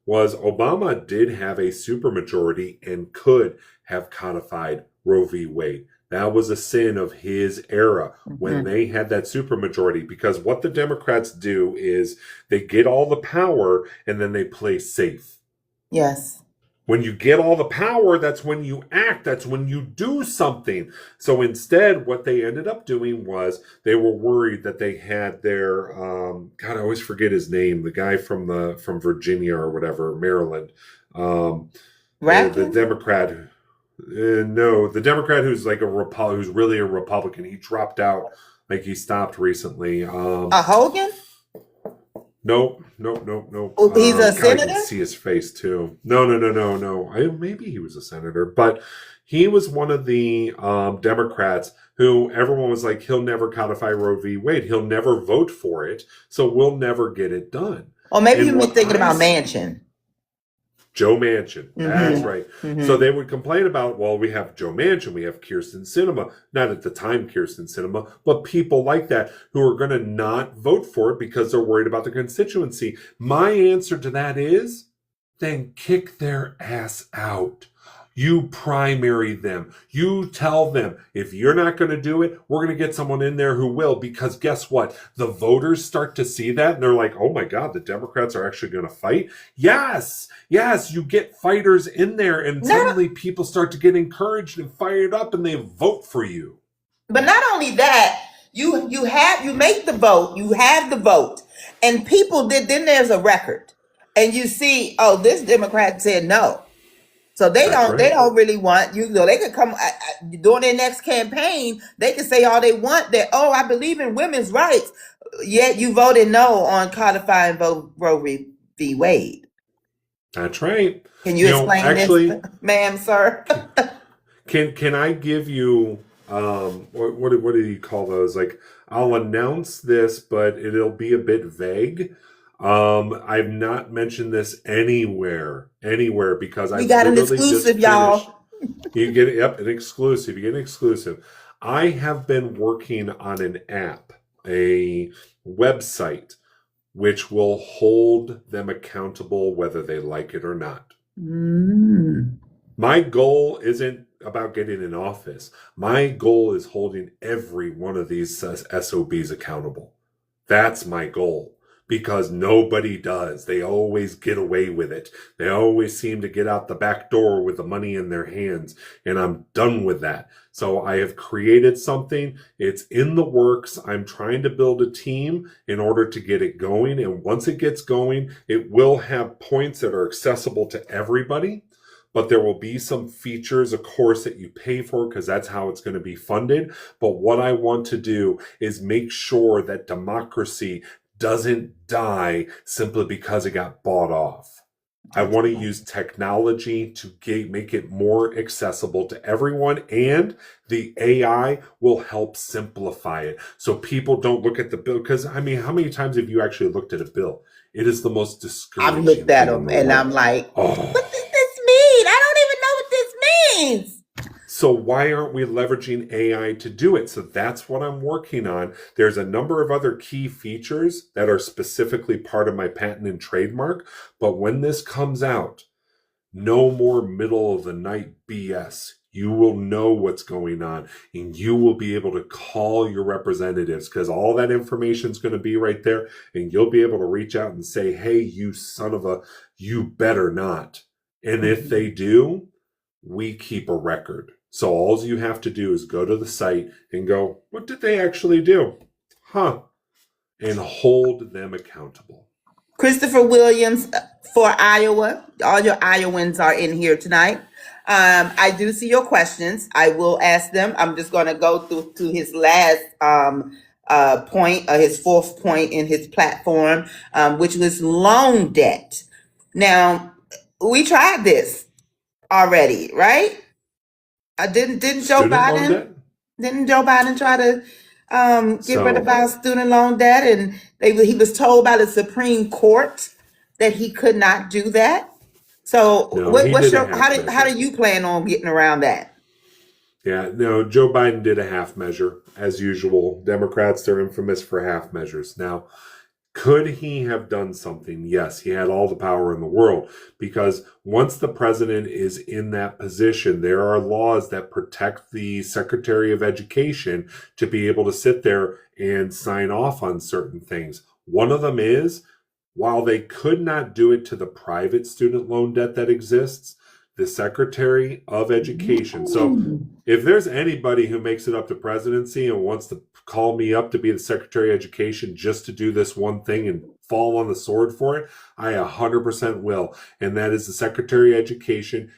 Was Obama did have a supermajority and could have codified Roe v. Wade. That was a sin of his era when they had that supermajority, because what the Democrats do is they get all the power and then they play safe. Yes. When you get all the power, that's when you act. That's when you do something. So instead, what they ended up doing was they were worried that they had their, God, I always forget his name, the guy from Virginia or whatever, Maryland. The Democrat. No, the Democrat who's like who's really a Republican. He dropped out, like he stopped recently. Hogan? Nope. Oh, he's a God, I can senator? see his face too. No. Maybe he was a senator, but he was one of the Democrats who everyone was like, he'll never codify Roe v. Wade. He'll never vote for it, so we'll never get it done. Or maybe And you were what thinking about Manchin. Joe Manchin. That's Mm-hmm. right. Mm-hmm. So they would complain about, well, we have Joe Manchin, we have Kyrsten Sinema, not at the time Kyrsten Sinema, but people like that who are going to not vote for it because they're worried about the constituency. My answer to that is, then kick their ass out. You primary them. You tell them, if you're not going to do it, we're going to get someone in there who will, because guess what? The voters start to see that and they're like, oh my God, the Democrats are actually going to fight. Yes, you get fighters in there and suddenly people start to get encouraged and fired up and they vote for you. But not only that, you make the vote, you have the vote, and people then there's a record. And you see, oh, this Democrat said no. So they don't really want you. They could come during their next campaign. They can say all they want. That I believe in women's rights. Yet you voted no on codifying Roe v. Wade. That's right. Can you explain this, ma'am, sir? Can I give you what do you call those? Like, I'll announce this, but it'll be a bit vague. I've not mentioned this anywhere because we got an exclusive, y'all. You get an exclusive. You get an exclusive. I have been working on an app, a website, which will hold them accountable whether they like it or not. My goal isn't about getting in office. My goal is holding every one of these SOBs accountable. That's my goal. Because nobody does. They always get away with it. They always seem to get out the back door with the money in their hands. And I'm done with that. So I have created something. It's in the works. I'm trying to build a team in order to get it going. And once it gets going, it will have points that are accessible to everybody. But there will be some features, of course, that you pay for because that's how it's going to be funded. But what I want to do is make sure that democracy doesn't die simply because it got bought off. I want to use technology to make it more accessible to everyone, and the AI will help simplify it so people don't look at the bill. Because, I mean, how many times have you actually looked at a bill? It is the most discouraging I've looked at them and I'm like, what does this mean? I don't even know what this means. So why aren't we leveraging AI to do it? So that's what I'm working on. There's a number of other key features that are specifically part of my patent and trademark. But when this comes out, no more middle of the night BS. You will know what's going on and you will be able to call your representatives because all that information is going to be right there and you'll be able to reach out and say, hey, you son of a, you better not. And if they do, we keep a record. So all you have to do is go to the site and go, what did they actually do? And hold them accountable. Christopher Williams for Iowa. All your Iowans are in here tonight. I do see your questions. I will ask them. I'm just going to go through to his last point, his fourth point in his platform, which was loan debt. Now, we tried this already, right? Didn't Joe Biden try to get rid of our student loan debt, and he was told by the Supreme Court that he could not do that. So how do you plan on getting around that? Yeah, no, Joe Biden did a half measure as usual. Democrats, they're infamous for half measures. Now, could he have done something? Yes, he had all the power in the world because once the president is in that position, there are laws that protect the Secretary of Education to be able to sit there and sign off on certain things. One of them is, while they could not do it to the private student loan debt that exists, the Secretary of Education. So if there's anybody who makes it up to presidency and wants to call me up to be the Secretary of Education just to do this one thing and fall on the sword for it, I 100% will. And that is the Secretary of Education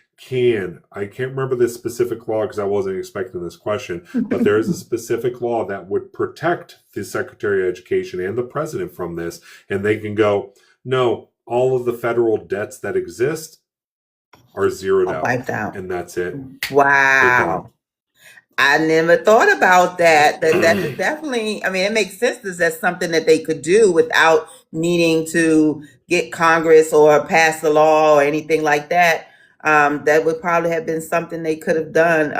I can't remember this specific law because I wasn't expecting this question, but there is a specific law that would protect the Secretary of Education and the president from this. And they can go, no, all of the federal debts that exist are zeroed out. Wiped out. And that's it. Wow. I never thought about that. That is definitely, I mean, it makes sense that that's something that they could do without needing to get Congress or pass the law or anything like that. That would probably have been something they could have done.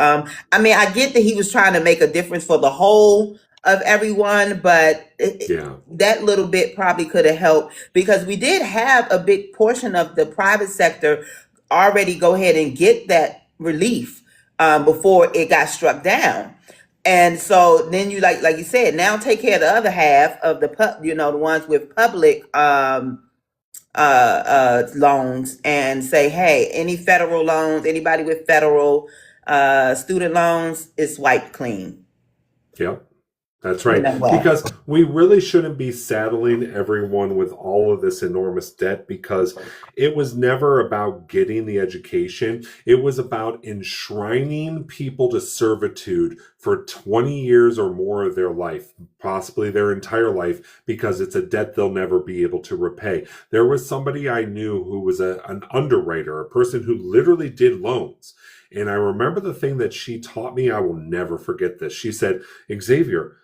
I mean, I get that he was trying to make a difference for the whole of everyone, but that little bit probably could have helped, because we did have a big portion of the private sector already go ahead and get that relief before it got struck down. And so then you, like you said, now take care of the other half of the the ones with public loans, and say, hey, any federal loans, anybody with federal student loans is wiped clean. Yep. That's right. Because we really shouldn't be saddling everyone with all of this enormous debt, because it was never about getting the education. It was about enshrining people to servitude for 20 years or more of their life, possibly their entire life, because it's a debt they'll never be able to repay. There was somebody I knew who was an underwriter, a person who literally did loans. And I remember the thing that she taught me, I will never forget this. She said, Xavier,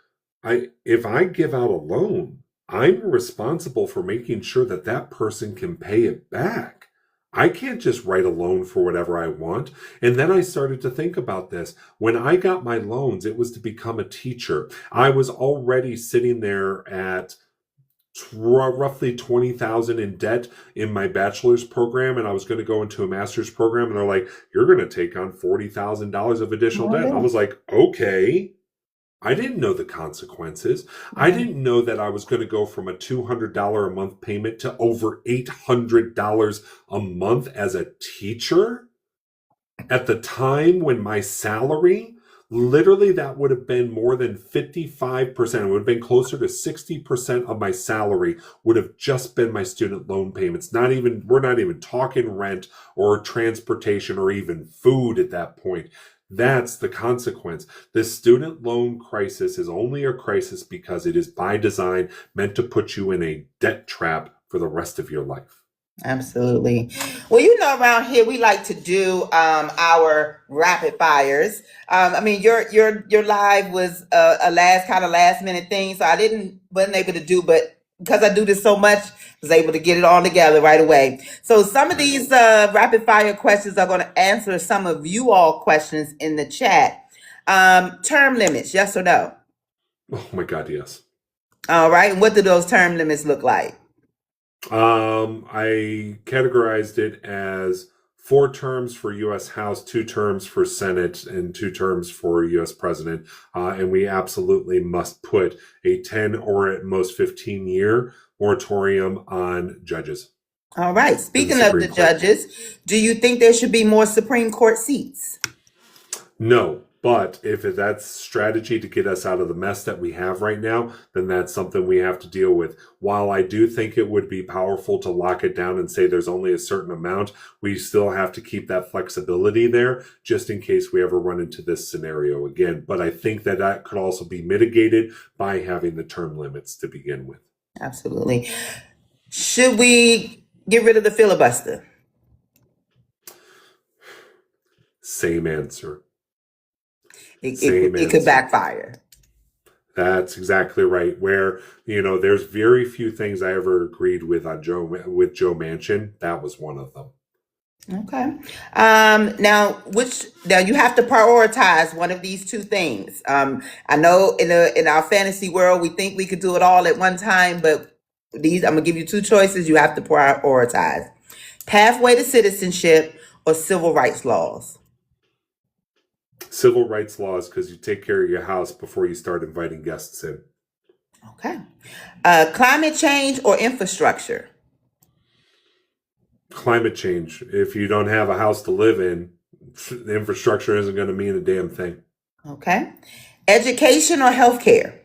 if I give out a loan, I'm responsible for making sure that that person can pay it back. I can't just write a loan for whatever I want. And then I started to think about this. When I got my loans, it was to become a teacher. I was already sitting there at roughly $20,000 in debt in my bachelor's program, and I was going to go into a master's program, and they're like, you're going to take on $40,000 of additional debt. And I was like, okay. I didn't know the consequences. I didn't know that I was going to go from a $200 a month payment to over $800 a month as a teacher. At the time when my salary, literally that would have been more than 55%. It would have been closer to 60% of my salary would have just been my student loan payments. We're not even talking rent or transportation or even food at that point. That's the consequence. The student loan crisis is only a crisis because it is by design meant to put you in a debt trap for the rest of your life. Absolutely. Well, around here we like to do our rapid fires. I mean, your live was a last minute thing, so I wasn't able to do, but because I do this so much, I was able to get it all together right away. So some of these rapid fire questions are going to answer some of you all questions in the chat. Term limits, yes or no? Oh my God, yes. All right. And what do those term limits look like? I categorized it as 4 terms for U.S. House, 2 terms for Senate, and 2 terms for U.S. President. And we absolutely must put a 10 or at most 15-year moratorium on judges. All right. Speaking of the judges, do you think there should be more Supreme Court seats? No. But if that's strategy to get us out of the mess that we have right now, then that's something we have to deal with. While I do think it would be powerful to lock it down and say there's only a certain amount, we still have to keep that flexibility there just in case we ever run into this scenario again. But I think that could also be mitigated by having the term limits to begin with. Absolutely. Should we get rid of the filibuster? Same answer. It could backfire. That's exactly right. Where, there's very few things I ever agreed with Joe Manchin. That was one of them. Okay. Now you have to prioritize one of these 2 things. I know in our fantasy world, we think we could do it all at one time, but I'm gonna give you 2 choices. You have to prioritize: pathway to citizenship or civil rights laws. Civil rights laws, because you take care of your house before you start inviting guests in. Okay. Climate change or infrastructure? Climate change. If you don't have a house to live in, the infrastructure isn't going to mean a damn thing. Okay. Education or healthcare?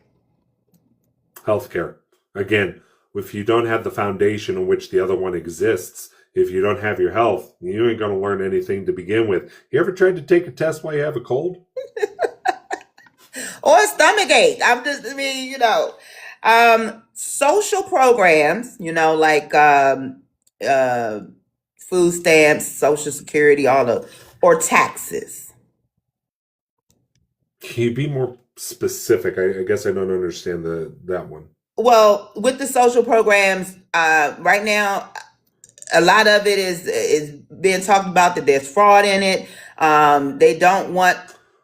Healthcare. Again, if you don't have the foundation on which the other one exists, if you don't have your health, you ain't going to learn anything to begin with. You ever tried to take a test while you have a cold? Or a stomach ache. Social programs, like food stamps, Social Security, or taxes. Can you be more specific? I guess I don't understand that one. Well, with the social programs, right now, a lot of it is being talked about that there's fraud in it. They don't want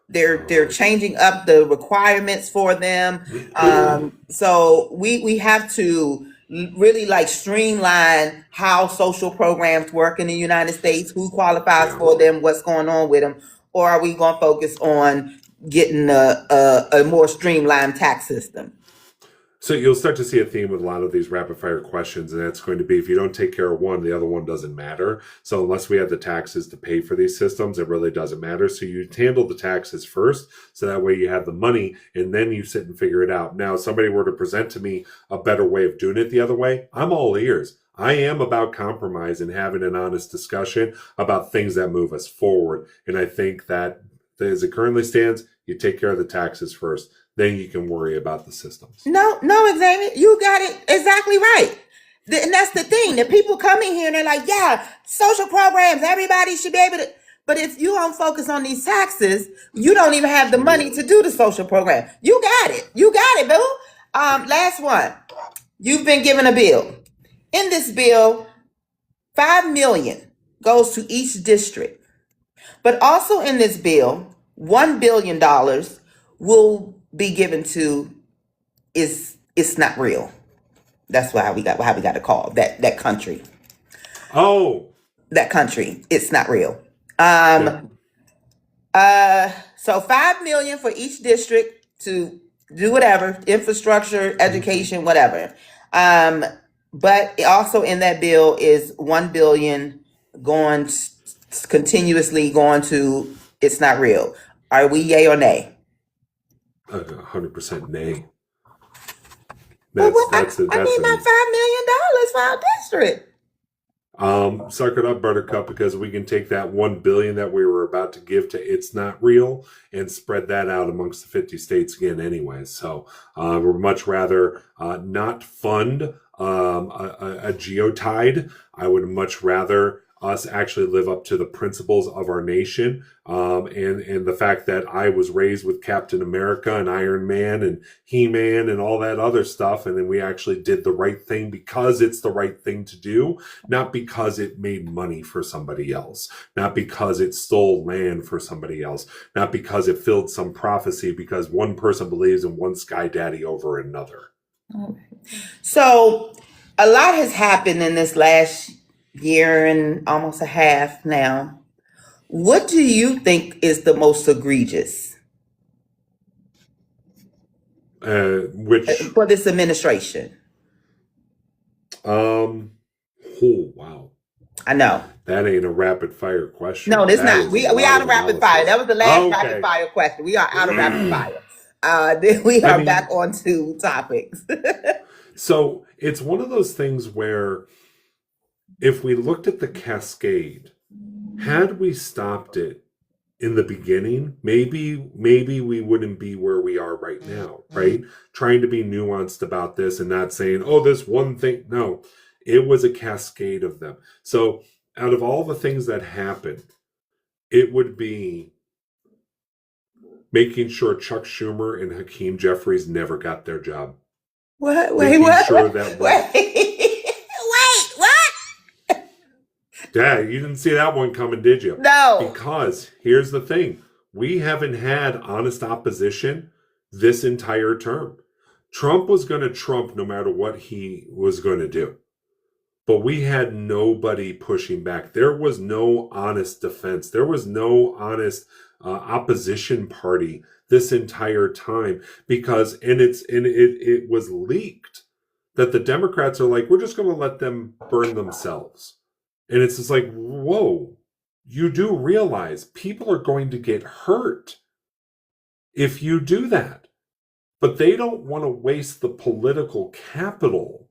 they're changing up the requirements for them. So we have to really like streamline how social programs work in the United States, who qualifies for them, what's going on with them, or are we going to focus on getting a more streamlined tax system? So you'll start to see a theme with a lot of these rapid fire questions, and that's going to be if you don't take care of one, the other one doesn't matter. So unless we have the taxes to pay for these systems, it really doesn't matter. So you handle the taxes first, so that way you have the money, and then you sit and figure it out. Now, if somebody were to present to me a better way of doing it the other way, I'm all ears. I am about compromise and having an honest discussion about things that move us forward. And I think that as it currently stands, you take care of the taxes first. Then you can worry about the systems. No, Xavier, you got it exactly right. And that's the thing. The people come in here and they're like, yeah, social programs, everybody should be able to. But if you don't focus on these taxes, you don't even have the money to do the social program. You got it. You got it, boo. Last one. You've been given a bill. In this bill, $5 million goes to each district. But also in this bill, $1 billion will be given to it's not real. That's why we got to call that country. Oh, that country. It's not real. So $5 million for each district to do whatever, infrastructure, education, whatever. But also in that bill is $1 billion continuously going to it's not real. Are we yay or nay? 100% nay. I need my $5 million for our district. Suck it up, Buttercup, because we can take that $1 billion that we were about to give to It's Not Real and spread that out amongst the 50 states again anyway. So we'd much rather not fund a geotide. I would much rather us actually live up to the principles of our nation, and the fact that I was raised with Captain America and Iron Man and He-Man and all that other stuff, and then we actually did the right thing because it's the right thing to do, not because it made money for somebody else, not because it stole land for somebody else, not because it filled some prophecy because one person believes in one sky daddy over another. So a lot has happened in this last year and almost a half now. What do you think is the most egregious which for this administration? Oh wow, I know that ain't a rapid fire question. No, it's not. We out of rapid fire. That was the last rapid fire question. We are out of rapid fire. Then we are back on to topics. So it's one of those things where if we looked at the cascade, had we stopped it in the beginning, maybe we wouldn't be where we are right now, right? Trying to be nuanced about this and not saying, oh, this one thing. No, it was a cascade of them. So out of all the things that happened, it would be making sure Chuck Schumer and Hakeem Jeffries never got their job. What? Yeah, you didn't see that one coming, did you? No. Because here's the thing. We haven't had honest opposition this entire term. Trump was going to Trump no matter what he was going to do. But we had nobody pushing back. There was no honest defense. There was no honest opposition party this entire time because it was leaked that the Democrats are like, we're just going to let them burn themselves. And it's just like, whoa, you do realize people are going to get hurt if you do that. But they don't want to waste the political capital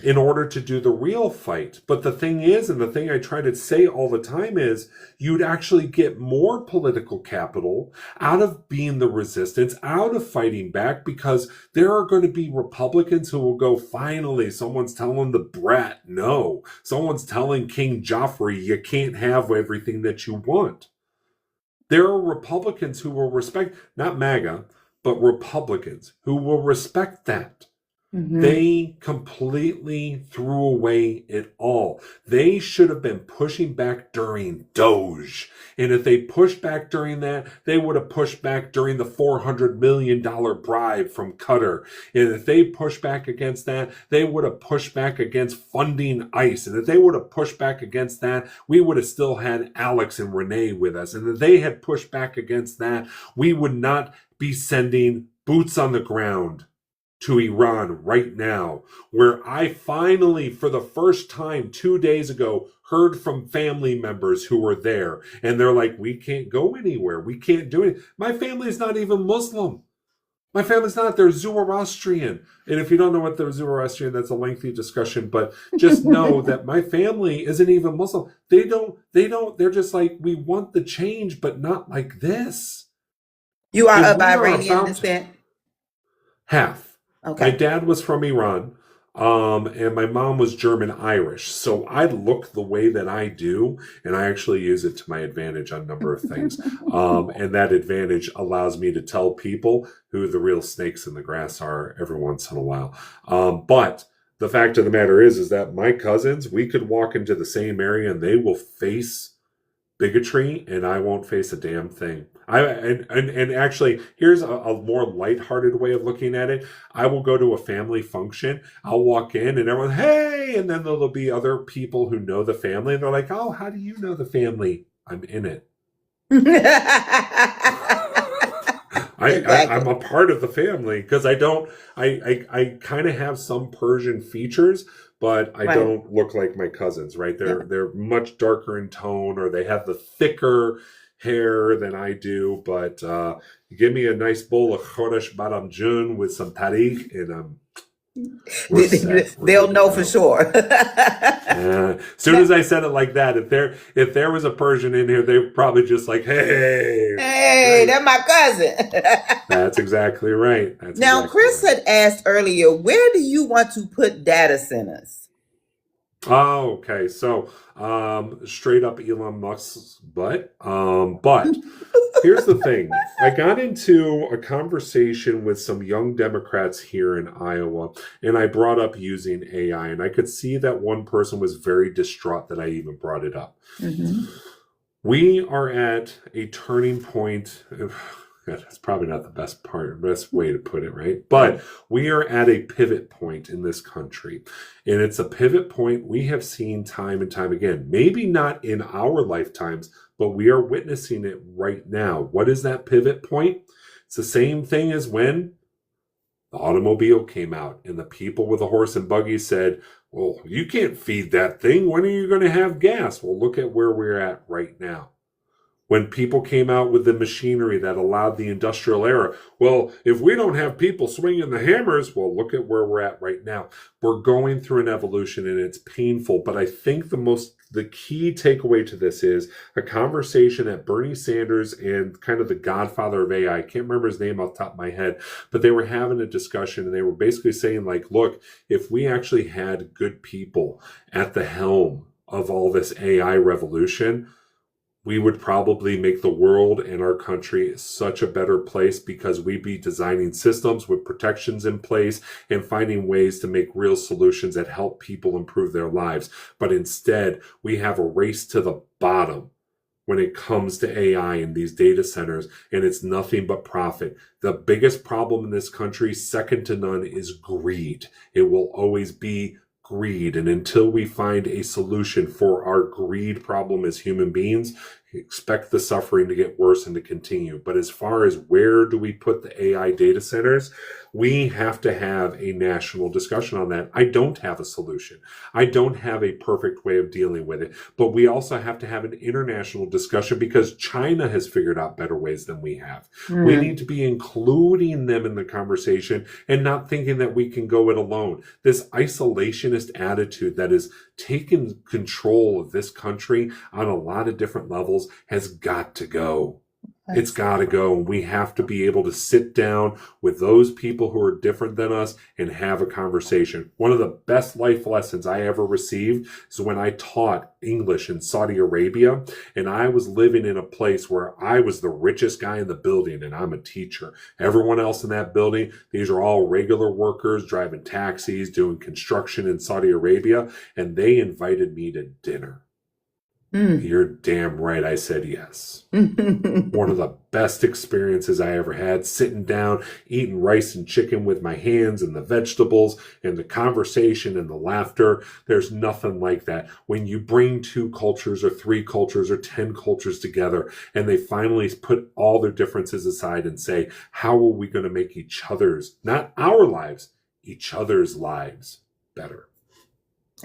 in order to do the real fight. But the thing is, and the thing I try to say all the time is, you'd actually get more political capital out of being the resistance, out of fighting back, because there are going to be Republicans who will go, finally, someone's telling the brat no. Someone's telling King Joffrey you can't have everything that you want. There are Republicans who will respect, not MAGA, but Republicans who will respect that. Mm-hmm. They completely threw away it all. They should have been pushing back during Doge. And if they pushed back during that, they would have pushed back during the $400 million bribe from Qatar. And if they pushed back against that, they would have pushed back against funding ICE. And if they would have pushed back against that, we would have still had Alex and Renee with us. And if they had pushed back against that, we would not be sending boots on the ground to Iran right now, where I finally, for the first time 2 days ago, heard from family members who were there. And they're like, we can't go anywhere. We can't do it. My family's not even Muslim. My family's not. They're Zoroastrian. And if you don't know what they're Zoroastrian, that's a lengthy discussion. But just know that my family isn't even Muslim. They're just like, we want the change, but not like this. You are of Iranian descent? Half. Okay. My dad was from Iran, and my mom was German-Irish. So I look the way that I do, and I actually use it to my advantage on a number of things. And that advantage allows me to tell people who the real snakes in the grass are every once in a while. But the fact of the matter is that my cousins, we could walk into the same area and they will face bigotry, and I won't face a damn thing. And actually, here's a more lighthearted way of looking at it. I will go to a family function. I'll walk in and everyone, hey, and then there'll be other people who know the family, and they're like, oh, how do you know the family? I'm in it. I'm a part of the family because I kind of have some Persian features, but I don't look like my cousins, right? They're much darker in tone, or they have the thicker hair than I do. But give me a nice bowl of Chodesh Badam Jun with some tariq, and they'll know for sure. As soon as I said it like that, if there was a Persian in here, they were probably just like, hey, that's my cousin. That's exactly right. Now, Chris had asked earlier, where do you want to put data centers? Oh, okay. So, straight up Elon Musk's butt. But here's the thing. I got into a conversation with some young Democrats here in Iowa, and I brought up using AI, and I could see that one person was very distraught that I even brought it up. Mm-hmm. We are at a turning point. That's probably not the best way to put it, right? But we are at a pivot point in this country. And it's a pivot point we have seen time and time again. Maybe not in our lifetimes, but we are witnessing it right now. What is that pivot point? It's the same thing as when the automobile came out and the people with a horse and buggy said, well, you can't feed that thing. When are you going to have gas? Well, look at where we're at right now. When people came out with the machinery that allowed the industrial era, well, if we don't have people swinging the hammers, well, look at where we're at right now. We're going through an evolution, and it's painful. But I think the key takeaway to this is a conversation that Bernie Sanders and kind of the godfather of AI, I can't remember his name off the top of my head, but they were having a discussion, and they were basically saying, like, look, if we actually had good people at the helm of all this AI revolution, we would probably make the world and our country such a better place, because we'd be designing systems with protections in place and finding ways to make real solutions that help people improve their lives. But instead, we have a race to the bottom when it comes to AI and these data centers, and it's nothing but profit. The biggest problem in this country, second to none, is greed. It will always be greed. And until we find a solution for our greed problem as human beings, expect the suffering to get worse and to continue. But as far as where do we put the AI data centers, we have to have a national discussion on that. I don't have a solution. I don't have a perfect way of dealing with it. But we also have to have an international discussion because China has figured out better ways than we have. We need to be including them in the conversation and not thinking that we can go it alone. This isolationist attitude that has taken control of this country on a lot of different levels has got to go. It's got to go. We have to be able to sit down with those people who are different than us and have a conversation. One of the best life lessons I ever received is when I taught English in Saudi Arabia, and I was living in a place where I was the richest guy in the building, and I'm a teacher. Everyone else in that building, these are all regular workers driving taxis, doing construction in Saudi Arabia, and they invited me to dinner. You're damn right I said yes. One of the best experiences I ever had, sitting down, eating rice and chicken with my hands and the vegetables and the conversation and the laughter. There's nothing like that. When you bring 2 cultures or 3 cultures or 10 cultures together and they finally put all their differences aside and say, how are we going to make each other's, not our lives, each other's lives better?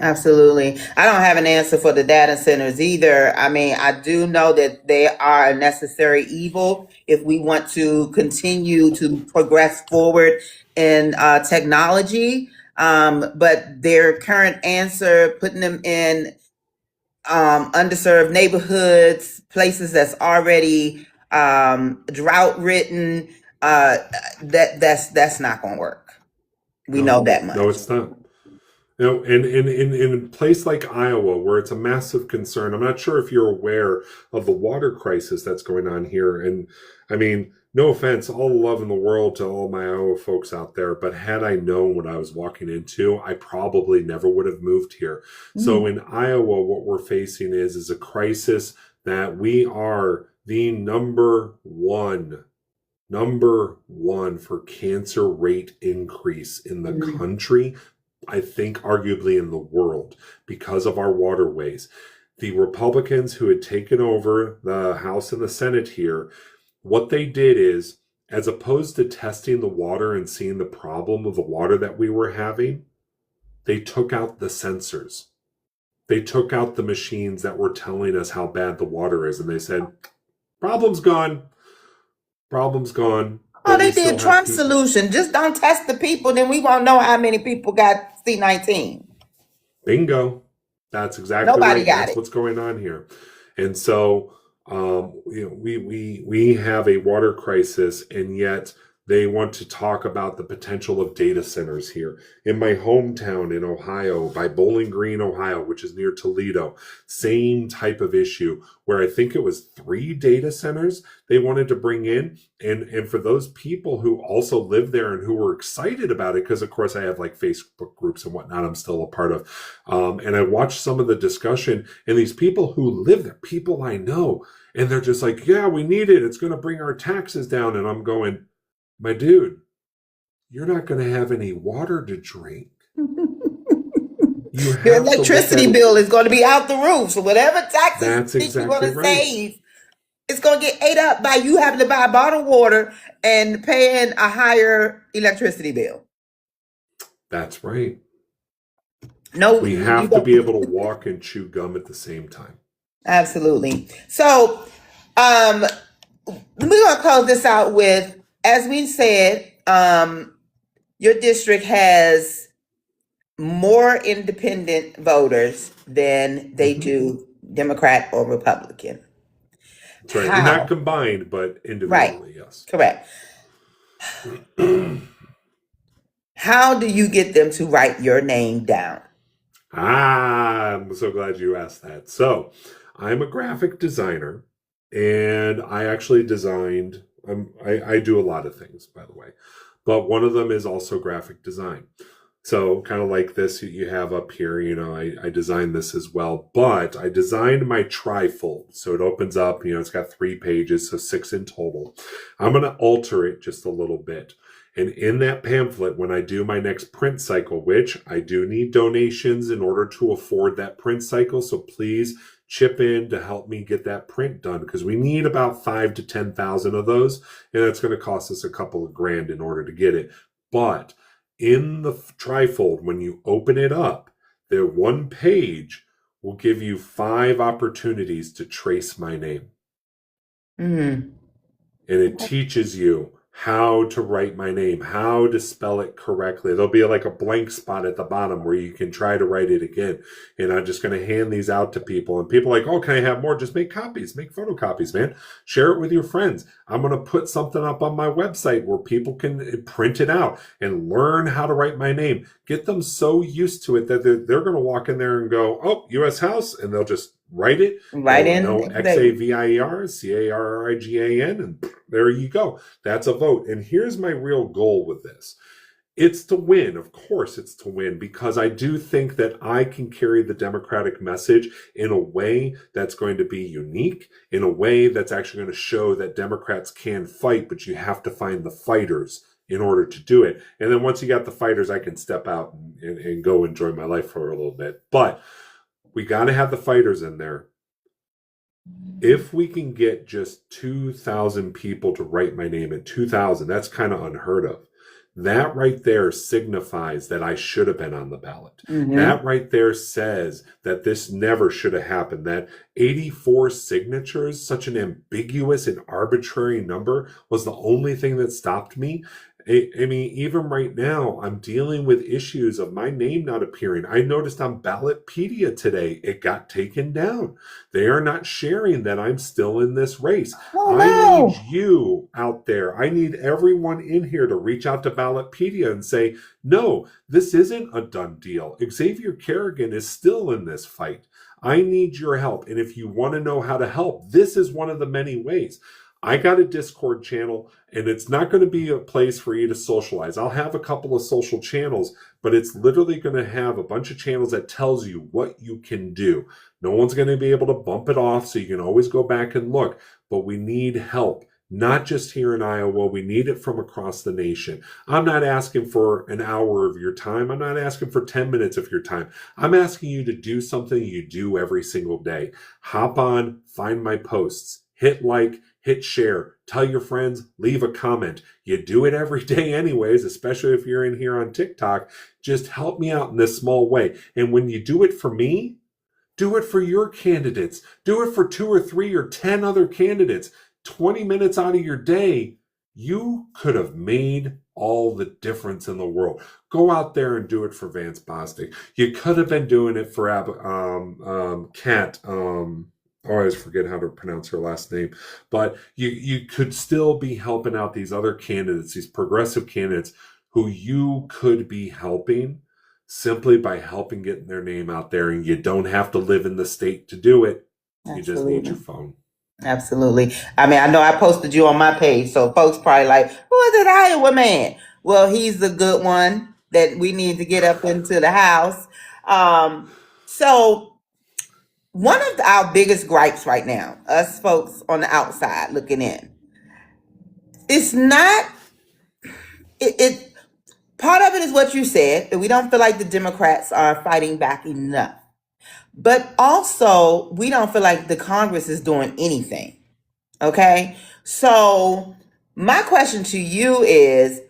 Absolutely. I don't have an answer for the data centers either. I mean, I do know that they are a necessary evil if we want to continue to progress forward in technology. But their current answer, putting them in underserved neighborhoods, places that's already drought ridden, that's not going to work. We know that much. No, it's not. You know, in a place like Iowa, where it's a massive concern, I'm not sure if you're aware of the water crisis that's going on here. And I mean, no offense, all the love in the world to all my Iowa folks out there, but had I known what I was walking into, I probably never would have moved here. So in Iowa, what we're facing is a crisis that we are the number one for cancer rate increase in the country. I think arguably in the world because of our waterways. The Republicans who had taken over the House and the Senate here, what they did is, as opposed to testing the water and seeing the problem of the water that we were having, they took out the sensors. They took out the machines that were telling us how bad the water is. And they said, problem's gone. Problem's gone. Oh, they did Trump's solution. Just don't test the people, then we won't know how many people got C-19. Bingo. That's exactly Nobody right. got That's it. what's going on here. And so we have a water crisis, and yet they want to talk about the potential of data centers here. In my hometown in Ohio, by Bowling Green, Ohio, which is near Toledo, same type of issue where I think it was 3 data centers they wanted to bring in. And for those people who also live there and who were excited about it, because of course I have like Facebook groups and whatnot I'm still a part of. And I watched some of the discussion, and these people who live there, people I know, and they're just like, yeah, we need it. It's going to bring our taxes down. And I'm going, my dude, you're not going to have any water to drink. Your electricity bill is going to be out the roof. So whatever taxes you're going to save, it's going to get ate up by you having to buy bottled water and paying a higher electricity bill. That's right. No, we have to be able to walk and chew gum at the same time. Absolutely. So we're going to close this out with, as we said, your district has more independent voters than they do Democrat or Republican. That's right. Not combined, but individually, yes. Correct. How do you get them to write your name down? I'm so glad you asked that. So I'm a graphic designer, and I actually designed, I do a lot of things, by the way, but one of them is also graphic design. So kind of like this you have up here, you know, I designed this as well, but I designed my trifold. So it opens up, you know, it's got 3 pages, so 6 in total. I'm going to alter it just a little bit. And in that pamphlet, when I do my next print cycle, which I do need donations in order to afford that print cycle, so please chip in to help me get that print done, because we need about 5 to 10,000 of those, and that's going to cost us a couple of grand in order to get it. But in the trifold, when you open it up, the one page will give you 5 opportunities to trace my name. Mm. And it teaches you how to write my name, how to spell it correctly. There'll be like a blank spot at the bottom where you can try to write it again. And I'm just going to hand these out to people. And people are like, oh, can I have more? Just make copies, make photocopies, man. Share it with your friends. I'm going to put something up on my website where people can print it out and learn how to write my name. Get them so used to it that they're going to walk in there and go, oh, U.S. House, and they'll just write it. Right in. No, Xavier Carrigan, and there you go. That's a vote. And here's my real goal with this. It's to win. Of course it's to win, because I do think that I can carry the Democratic message in a way that's going to be unique, in a way that's actually going to show that Democrats can fight, but you have to find the fighters in order to do it. And then once you got the fighters, I can step out and go enjoy my life for a little bit. But we got to have the fighters in there. If we can get just 2,000 people to write my name at 2,000, that's kind of unheard of. That right there signifies that I should have been on the ballot. Mm-hmm. That right there says that this never should have happened. That 84 signatures, such an ambiguous and arbitrary number, was the only thing that stopped me. I mean, even right now, I'm dealing with issues of my name not appearing. I noticed on Ballotpedia today, it got taken down. They are not sharing that I'm still in this race. Oh, I need you out there. I need everyone in here to reach out to Ballotpedia and say, no, this isn't a done deal. Xavier Carrigan is still in this fight. I need your help. And if you want to know how to help, this is one of the many ways. I got a Discord channel, and it's not going to be a place for you to socialize. I'll have a couple of social channels, but it's literally going to have a bunch of channels that tells you what you can do. No one's going to be able to bump it off, so you can always go back and look. But we need help, not just here in Iowa. We need it from across the nation. I'm not asking for an hour of your time. I'm not asking for 10 minutes of your time. I'm asking you to do something you do every single day. Hop on, find my posts, hit like, hit share, tell your friends, leave a comment. You do it every day anyways, especially if you're in here on TikTok. Just help me out in this small way. And when you do it for me, do it for your candidates. Do it for 2 or 3 or 10 other candidates. 20 minutes out of your day, you could have made all the difference in the world. Go out there and do it for Vance Bostic. You could have been doing it for Kat, I always forget how to pronounce her last name, but you could still be helping out these other candidates, these progressive candidates who you could be helping simply by helping getting their name out there. And you don't have to live in the state to do it. Absolutely. You just need your phone. Absolutely. I mean, I know I posted you on my page, so folks probably like, who is that Iowa man? Well, he's the good one that we need to get up into the house. So one of our biggest gripes right now, us folks on the outside looking in, it's not, part of it is what you said, that we don't feel like the Democrats are fighting back enough. But also, we don't feel like the Congress is doing anything. Okay? So my question to you is,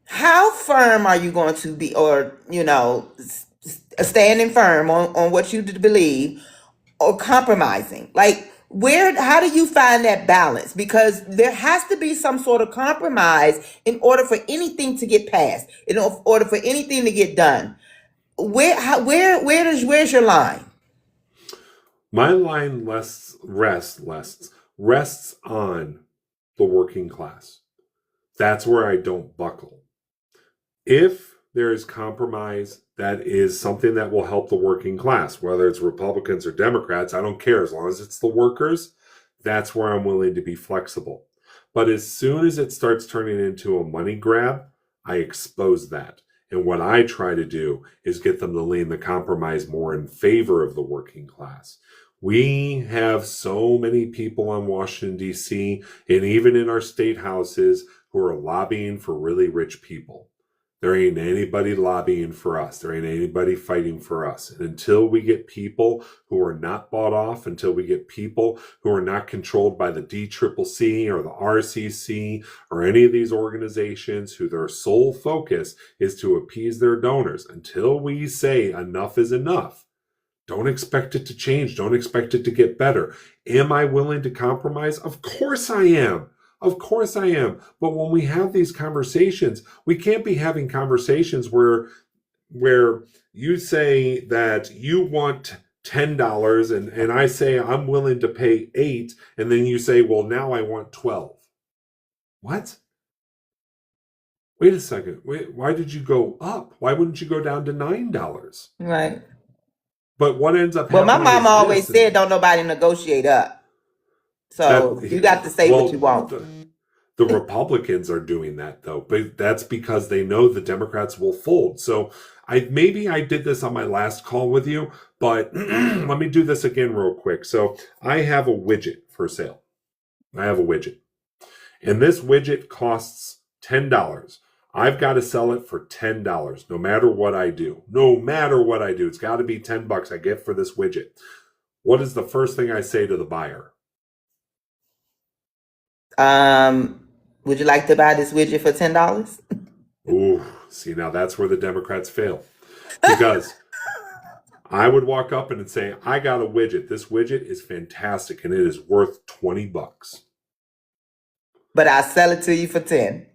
how firm are you going to be, or, standing firm on what you believe, or compromising? Like, how do you find that balance? Because there has to be some sort of compromise in order for anything to get passed, in order for anything to get done. Where's your line? My line rests on the working class. That's where I don't buckle. If there is compromise, that is something that will help the working class, whether it's Republicans or Democrats, I don't care. As long as it's the workers, that's where I'm willing to be flexible. But as soon as it starts turning into a money grab, I expose that. And what I try to do is get them to lean the compromise more in favor of the working class. We have so many people on Washington, D.C., and even in our state houses, who are lobbying for really rich people. There ain't anybody lobbying for us. There ain't anybody fighting for us. And until we get people who are not bought off, until we get people who are not controlled by the DCCC or the RCC or any of these organizations who their sole focus is to appease their donors, until we say enough is enough, don't expect it to change. Don't expect it to get better. Am I willing to compromise? Of course I am. Of course I am. But when we have these conversations, we can't be having conversations where you say that you want $10 and I say I'm willing to pay $8, and then you say, well, now I want $12. What? Wait a second. Why did you go up? Why wouldn't you go down to $9? Right. But what ends up Well, happening? my mama always said, "Don't nobody negotiate up." So you got to say what you want. The Republicans are doing that, though, but that's because they know the Democrats will fold. So maybe I did this on my last call with you, but let me do this again real quick. So I have a widget for sale. I have a widget, and this widget costs $10. I've got to sell it for $10, no matter what I do. No matter what I do, it's got to be $10 I get for this widget. What is the first thing I say to the buyer? Would you like to buy this widget for $10? Ooh, see, now that's where the Democrats fail. Because I would walk up and say, I got a widget. This widget is fantastic and it is worth $20. But I'll sell it to you for 10.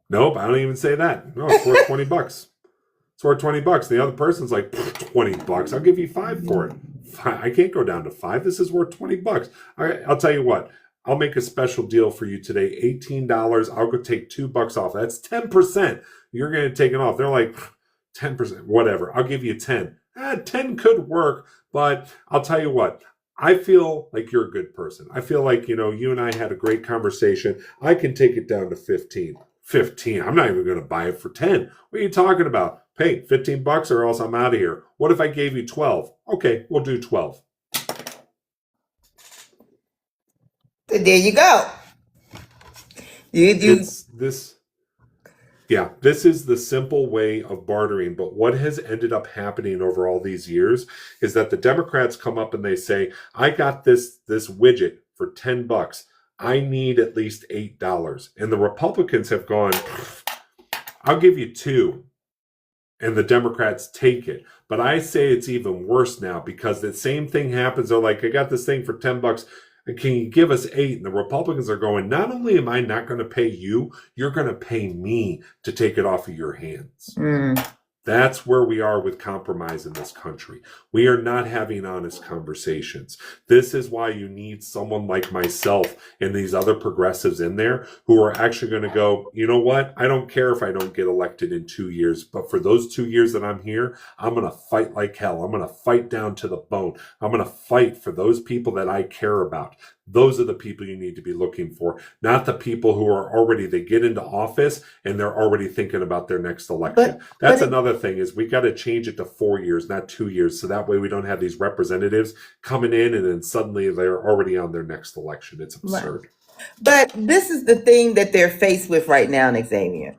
Nope, I don't even say that. No, it's worth $20. It's worth $20. The other person's like, $20. I'll give you $5 for it. I can't go down to $5. This is worth $20. I'll tell you what. I'll make a special deal for you today. $18. I'll go take $2 off. That's 10%. You're going to take it off. They're like 10%, whatever. I'll give you 10. 10 could work, but I'll tell you what. I feel like you're a good person. I feel like, you and I had a great conversation. I can take it down to 15. 15. I'm not even going to buy it for 10. What are you talking about? Pay $15 or else I'm out of here. What if I gave you 12? Okay, we'll do 12. There you go. This is the simple way of bartering. But what has ended up happening over all these years is that the Democrats come up and they say, I got this widget for $10. I need at least $8. And the Republicans have gone, I'll give you $2. And the Democrats take it. But I say it's even worse now because the same thing happens. They're like, I got this thing for $10. Can you give us $8? And the Republicans are going, not only am I not going to pay you, you're going to pay me to take it off of your hands. That's where we are with compromise in this country. We are not having honest conversations. This is why you need someone like myself and these other progressives in there who are actually going to go, you know what? I don't care if I don't get elected in 2 years, but for those 2 years that I'm here, I'm going to fight like hell. I'm going to fight down to the bone. I'm going to fight for those people that I care about. Those are the people you need to be looking for, not the people who are already, they get into office and they're already thinking about their next election. That's another thing is we got to change it to 4 years, not 2 years. So that way we don't have these representatives coming in and then suddenly they're already on their next election. It's absurd. Right. But this is the thing that they're faced with right now, Xavier.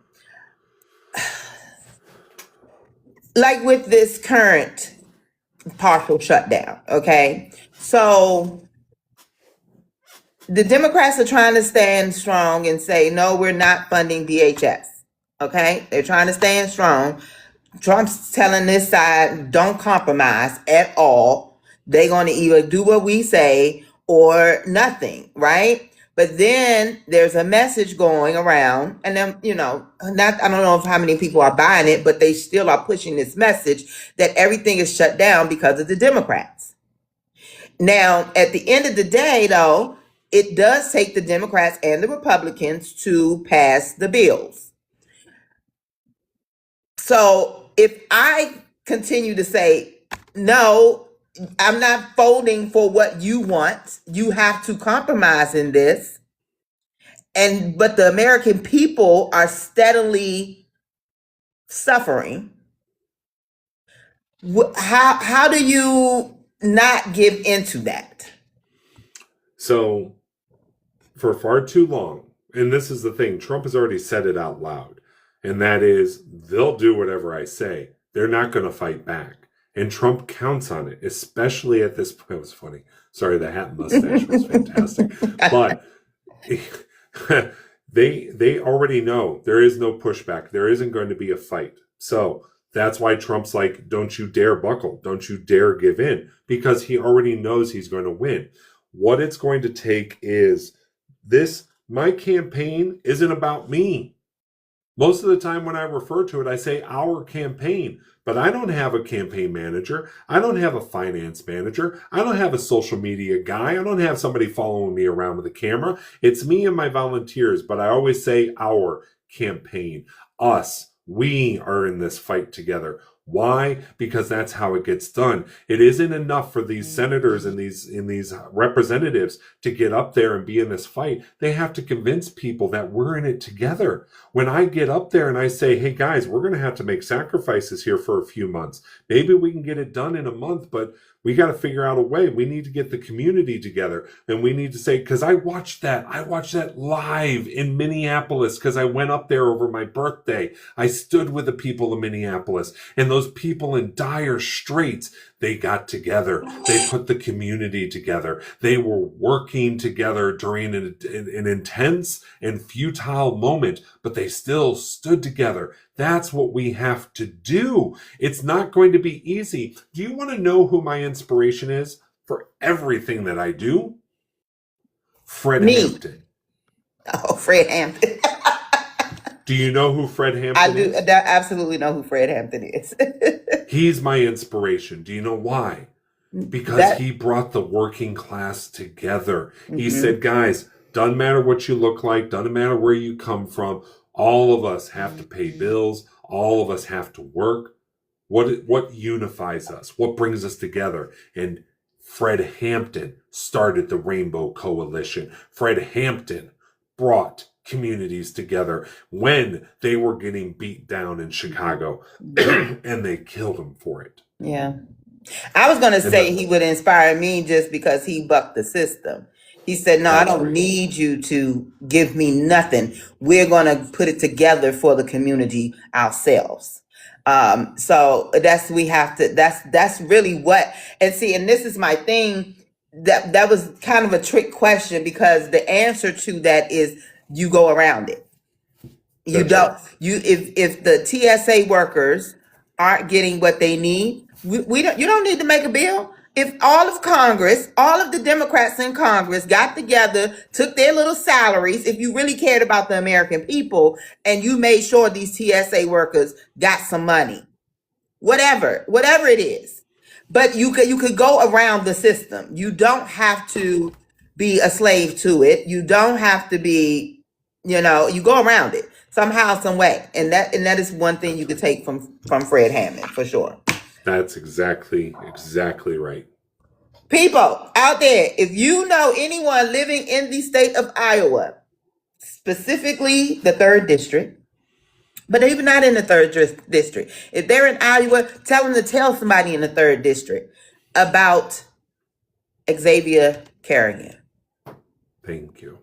Like with this current partial shutdown, okay? So the Democrats are trying to stand strong and say, no, we're not funding DHS. Okay? They're trying to stand strong. Trump's telling this side, don't compromise at all. They're going to either do what we say or nothing, right? But then there's a message going around, and then, I don't know how many people are buying it, but they still are pushing this message that everything is shut down because of the Democrats. Now, at the end of the day, though, it does take the Democrats and the Republicans to pass the bills. So if I continue to say, no, I'm not voting for what you want, you have to compromise in this, but the American people are steadily suffering, how do you not give into that? So for far too long, and this is the thing, Trump has already said it out loud. And that is, they'll do whatever I say. They're not going to fight back. And Trump counts on it, especially at this point. It was funny. Sorry, the hat and mustache was fantastic. But they already know there is no pushback. There isn't going to be a fight. So that's why Trump's like, don't you dare buckle. Don't you dare give in. Because he already knows he's going to win. What it's going to take is this. My campaign isn't about me. Most of the time when I refer to it, I say our campaign, but I don't have a campaign manager. I don't have a finance manager. I don't have a social media guy. I don't have somebody following me around with a camera. It's me and my volunteers, but I always say our campaign, us. We are in this fight together. Why? Because that's how it gets done. It isn't enough for these senators and these representatives to get up there and be in this fight. They have to convince people that we're in it together. When I get up there and I say, hey guys, we're going to have to make sacrifices here for a few months. Maybe we can get it done in a month, but we got to figure out a way. We need to get the community together. And we need to say, because I watched that live in Minneapolis because I went up there over my birthday. I stood with the people of Minneapolis, and those people in dire straits, they got together. They put the community together. They were working together during an intense and futile moment, but they still stood together. That's what we have to do. It's not going to be easy. Do you want to know who my inspiration is for everything that I do? Fred Hampton. Oh, Fred Hampton. Do you know who Fred Hampton is? I absolutely know who Fred Hampton is. He's my inspiration. Do you know why? Because he brought the working class together. He said, guys, doesn't matter what you look like, doesn't matter where you come from, all of us have to pay bills, all of us have to work. What unifies us? What brings us together? And Fred Hampton started the Rainbow Coalition. Fred Hampton brought communities together when they were getting beat down in Chicago, and they killed him for it. Yeah. I was going to say he would inspire me just because he bucked the system. He said, no, I don't need you to give me nothing. We're going to put it together for the community ourselves. So that's really what, and see, and this is my thing, that was kind of a trick question, because the answer to that is you go around it. You if the TSA workers aren't getting what they need, you don't need to make a bill. If all of Congress, all of the Democrats in Congress got together, took their little salaries, if you really cared about the American people, and you made sure these TSA workers got some money, whatever it is, but you could go around the system. You don't have to be a slave to it. You don't have to be, you go around it somehow, some way, and that is one thing you could take from Fred Hammond for sure. That's exactly right. People out there, if you know anyone living in the state of Iowa, specifically the 3rd district, but even not in the 3rd district, if they're in Iowa, tell them to tell somebody in the 3rd district about Xavier Carrigan. Thank you.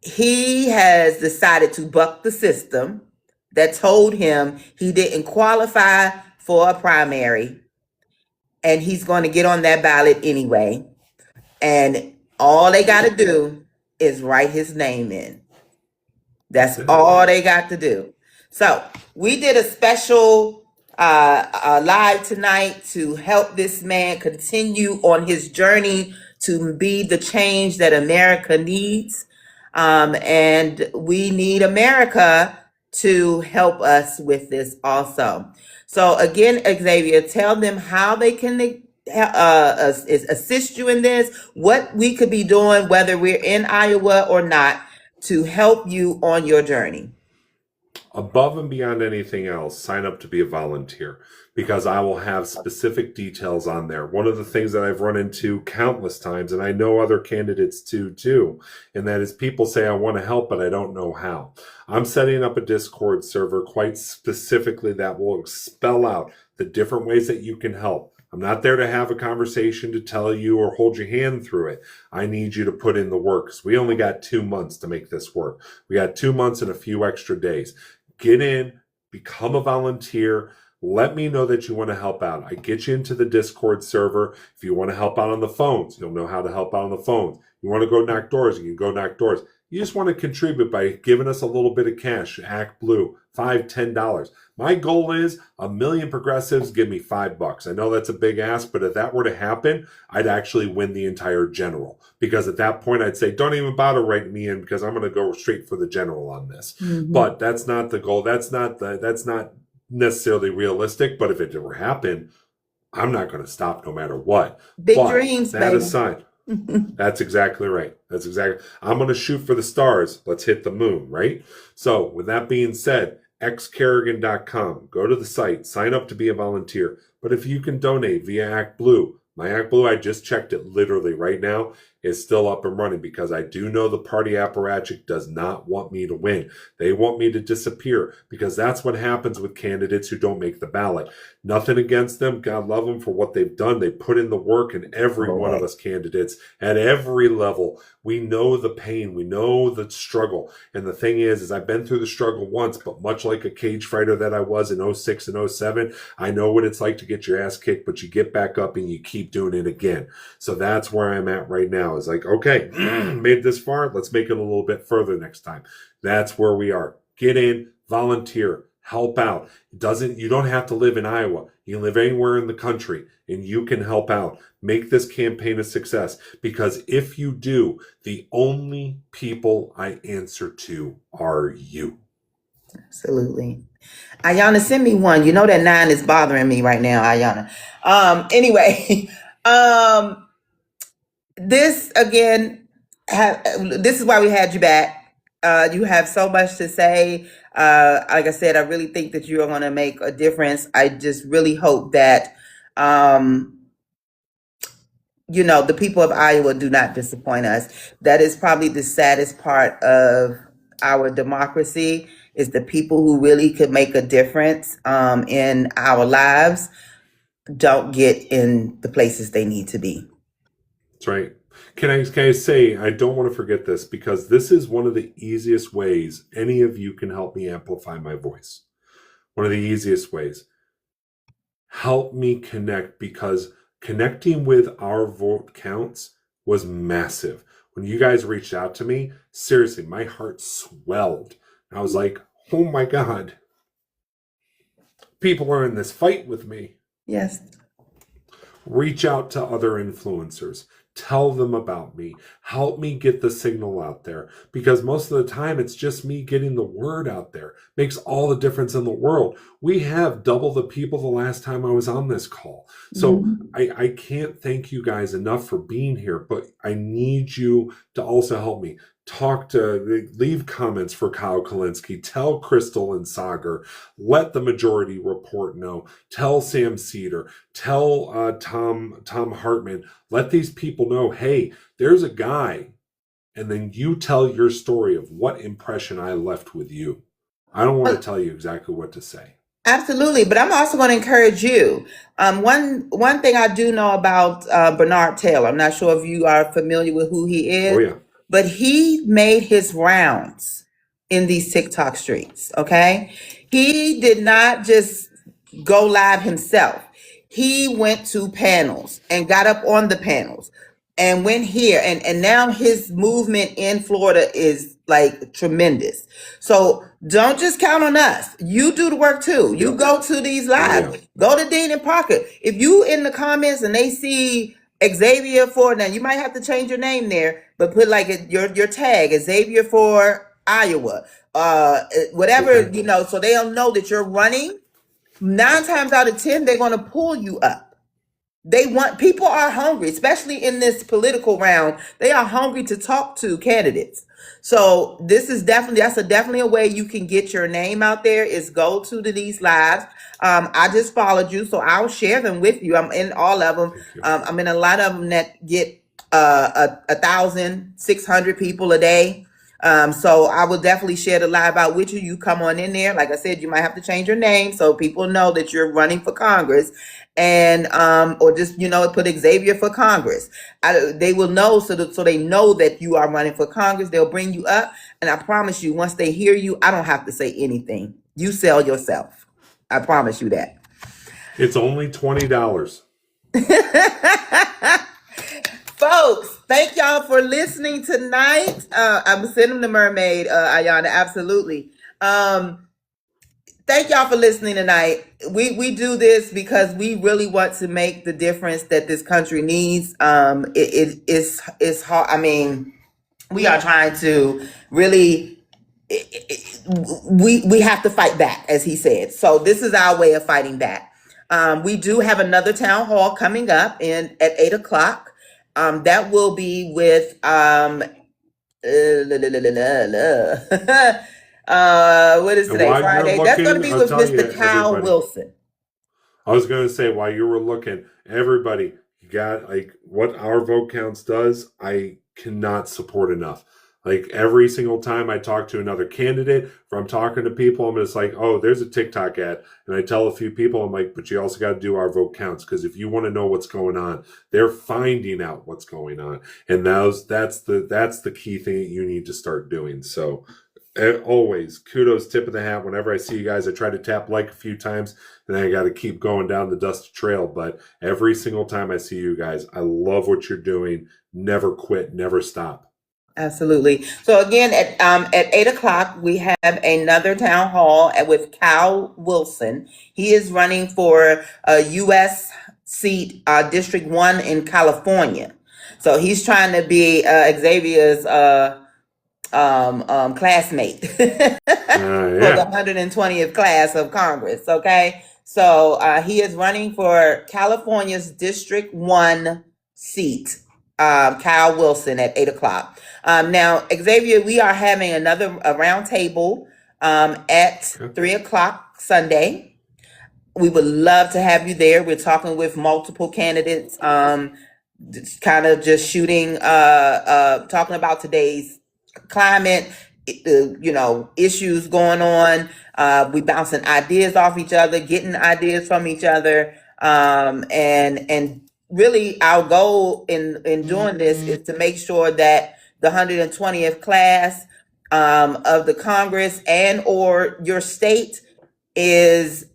He has decided to buck the system that told him he didn't qualify for a primary, and he's going to get on that ballot anyway. And all they got to do is write his name in. That's all they got to do. So we did a special live tonight to help this man continue on his journey to be the change that America needs. And we need America to help us with this also. So again, Xavier, tell them how they can assist you in this, what we could be doing, whether we're in Iowa or not, to help you on your journey. Above and beyond anything else, sign up to be a volunteer, because I will have specific details on there. One of the things that I've run into countless times, and I know other candidates too, and that is people say, I want to help, but I don't know how. I'm setting up a Discord server quite specifically that will spell out the different ways that you can help. I'm not there to have a conversation to tell you or hold your hand through it. I need you to put in the work, because we only got 2 months to make this work. We got 2 months and a few extra days. Get in, become a volunteer. Let me know that you want to help out. I get you into the Discord server. If you want to help out on the phones, you'll know how to help out on the phones. You want to go knock doors, you can go knock doors. You just want to contribute by giving us a little bit of cash. Act Blue, $5, $10. My goal is 1 million progressives give me $5. I know that's a big ask, but if that were to happen, I'd actually win the entire general. Because at that point, I'd say, don't even bother writing me in because I'm going to go straight for the general on this. Mhm. But that's not the goal. That's not necessarily realistic. But if it ever happened, I'm not going to stop no matter what. Big But dreams, that baby. aside, that's exactly right. I'm going to shoot for the stars. Let's hit the moon, right? So with that being said, xcarrigan.com. Go to the site, sign up to be a volunteer. But if you can donate via Act Blue, my Act Blue, I just checked it literally right now, is still up and running because I do know the party apparatchik does not want me to win. They want me to disappear because that's what happens with candidates who don't make the ballot. Nothing against them. God love them for what they've done. They put in the work, and every one of us candidates at every level, we know the pain. We know the struggle. And the thing is I've been through the struggle once, but much like a cage fighter that I was in 06 and 07, I know what it's like to get your ass kicked, but you get back up and you keep doing it again. So that's where I'm at right now. It's like, okay, made this far. Let's make it a little bit further next time. That's where we are. Get in, volunteer, help out. You don't have to live in Iowa. You can live anywhere in the country and you can help out. Make this campaign a success because if you do, the only people I answer to are you. Absolutely. Ayana, send me one. You know that 9 is bothering me right now, Ayana. Anyway, this again, this is why we had you back. You have so much to say. Like I said, I really think that you're going to make a difference. I just really hope that, the people of Iowa do not disappoint us. That is probably the saddest part of our democracy is the people who really could make a difference in our lives don't get in the places they need to be. That's right. Can I say, I don't want to forget this because this is one of the easiest ways any of you can help me amplify my voice. One of the easiest ways. Help me connect because connecting with Our Vote Counts was massive. When you guys reached out to me, seriously, my heart swelled. I was like, oh my God, people are in this fight with me. Yes. Reach out to other influencers. Tell them about me. Help me get the signal out there. Because most of the time, it's just me getting the word out there. Makes all the difference in the world. We have double the people the last time I was on this call. So I can't thank you guys enough for being here. But I need you to also help me. Leave comments for Kyle Kalinske. Tell Crystal and Sagar. Let the Majority Report know. Tell Sam Cedar. Tell Tom Hartman. Let these people know, hey, there's a guy. And then you tell your story of what impression I left with you. I don't want to tell you exactly what to say. Absolutely, but I'm also going to encourage you. One thing I do know about Bernard Taylor, I'm not sure if you are familiar with who he is. Oh, yeah. But he made his rounds in these TikTok streets, okay? He did not just go live himself. He went to panels and got up on the panels and went here. And now his movement in Florida is like tremendous. So don't just count on us. You do the work too. You go to these lives. Go to Dean and Parker. If you in the comments and they see Xavier for, now you might have to change your name there, but put like your tag, Xavier for Iowa, whatever, so they'll know that you're running. 9 times out of 10, they're going to pull you up. People are hungry, especially in this political round. They are hungry to talk to candidates. So that's definitely a way you can get your name out there is go to these lives. I just followed you, so I'll share them with you. I'm in all of them. I'm in a lot of them that get 1,600 people a day. So I will definitely share the live out with you. You come on in there. Like I said, you might have to change your name so people know that you're running for Congress, and or just put Xavier for Congress. They will know so they know that you are running for Congress. They'll bring you up, and I promise you, once they hear you, I don't have to say anything. You sell yourself. I promise you that. It's only $20. Folks, thank y'all for listening tonight. I'm sending the mermaid, Ayana, absolutely. Thank y'all for listening tonight. We do this because we really want to make the difference that this country needs. It's hard. I mean, we are trying to really. We have to fight back, as he said. So this is our way of fighting back. We do have another town hall coming up at 8 o'clock. That will be with what is today? Friday. That's going to be with Mr. Kyle Wilson. I was going to say, while you were looking, everybody, you got like what Our Vote Counts does. I cannot support enough. Like every single time I talk to another candidate, or I'm talking to people, I'm just like, oh, there's a TikTok ad. And I tell a few people, I'm like, but you also got to do Our Vote Counts. Because if you want to know what's going on, they're finding out what's going on. And that's the key thing that you need to start doing. So always kudos, tip of the hat. Whenever I see you guys, I try to tap like a few times, and I got to keep going down the dusty trail. But every single time I see you guys, I love what you're doing. Never quit, never stop. Absolutely. So again, at 8 o'clock, we have another town hall with Kyle Wilson. He is running for a U.S. seat, District 1 in California. So he's trying to be Xavier's classmate for the 120th class of Congress. Okay, so he is running for California's District 1 seat. Kyle Wilson at 8 o'clock. Now, Xavier, we are having a round table at 3 o'clock Sunday. We would love to have you there. We're talking with multiple candidates, kind of just shooting, talking about today's climate, issues going on. We bouncing ideas off each other, getting ideas from each other, and really our goal in doing this is to make sure that the 120th class of the Congress and or your state is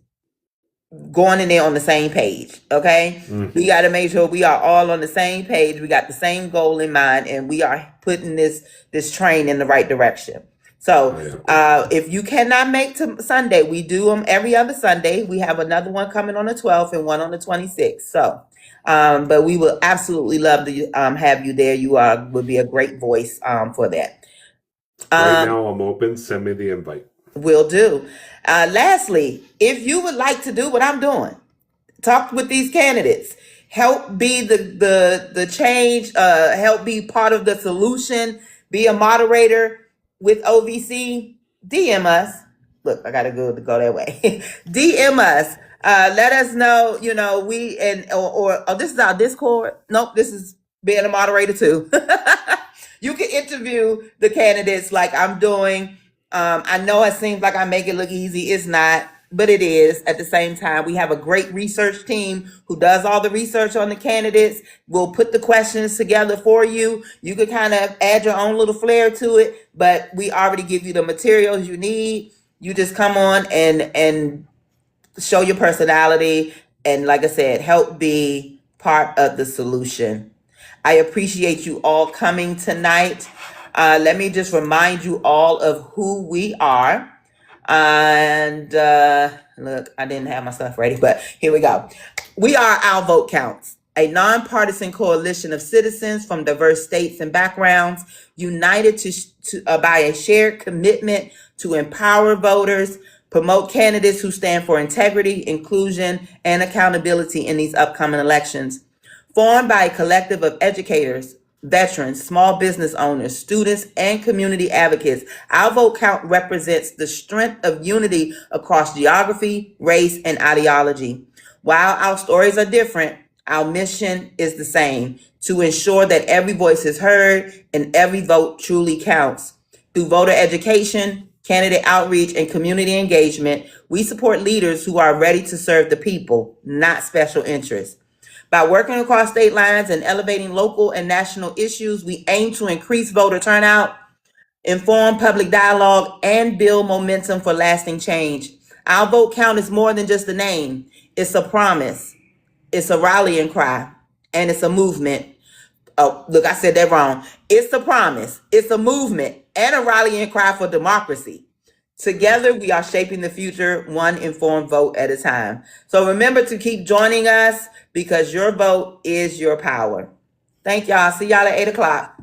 going in there on the same page. Okay, we got to make sure we are all on the same page. We got the same goal in mind, and we are putting this train in the right direction. So if you cannot make to Sunday, we do them every other Sunday. We have another one coming on the 12th and one on the 26th. So but we will absolutely love to have you there. You would be a great voice for that. Right now I'm open. Send me the invite. Will do. Lastly, if you would like to do what I'm doing, talk with these candidates, help be the change, help be part of the solution, be a moderator with OVC, DM us. Look, I gotta go that way. DM us. Let us know, or this is our Discord. Nope, this is being a moderator too. You can interview the candidates like I'm doing. I know it seems like I make it look easy. It's not, but it is. At the same time, we have a great research team who does all the research on the candidates. We'll put the questions together for you. You can kind of add your own little flair to it, but we already give you the materials you need. You just come on and show your personality, and like I said, help be part of the solution. I appreciate you all coming tonight. Let me just remind you all of who we are. And look, I didn't have my stuff ready, but here we go. We are Our Vote Counts, a nonpartisan coalition of citizens from diverse states and backgrounds, united by a shared commitment to empower voters, promote candidates who stand for integrity, inclusion, and accountability in these upcoming elections. Formed by a collective of educators, veterans, small business owners, students, and community advocates, Our Vote Count represents the strength of unity across geography, race, and ideology. While our stories are different, our mission is the same: to ensure that every voice is heard and every vote truly counts. Through voter education, candidate outreach, and community engagement, we support leaders who are ready to serve the people, not special interests. By working across state lines and elevating local and national issues, we aim to increase voter turnout, inform public dialogue, and build momentum for lasting change. Our vote count is more than just a name. It's a promise. It's a rallying cry. And it's a movement. Oh, look, I said that wrong. It's a promise. It's a movement and a rallying cry for democracy. Together, we are shaping the future, one informed vote at a time. So remember to keep joining us because your vote is your power. Thank y'all. See y'all at 8 o'clock.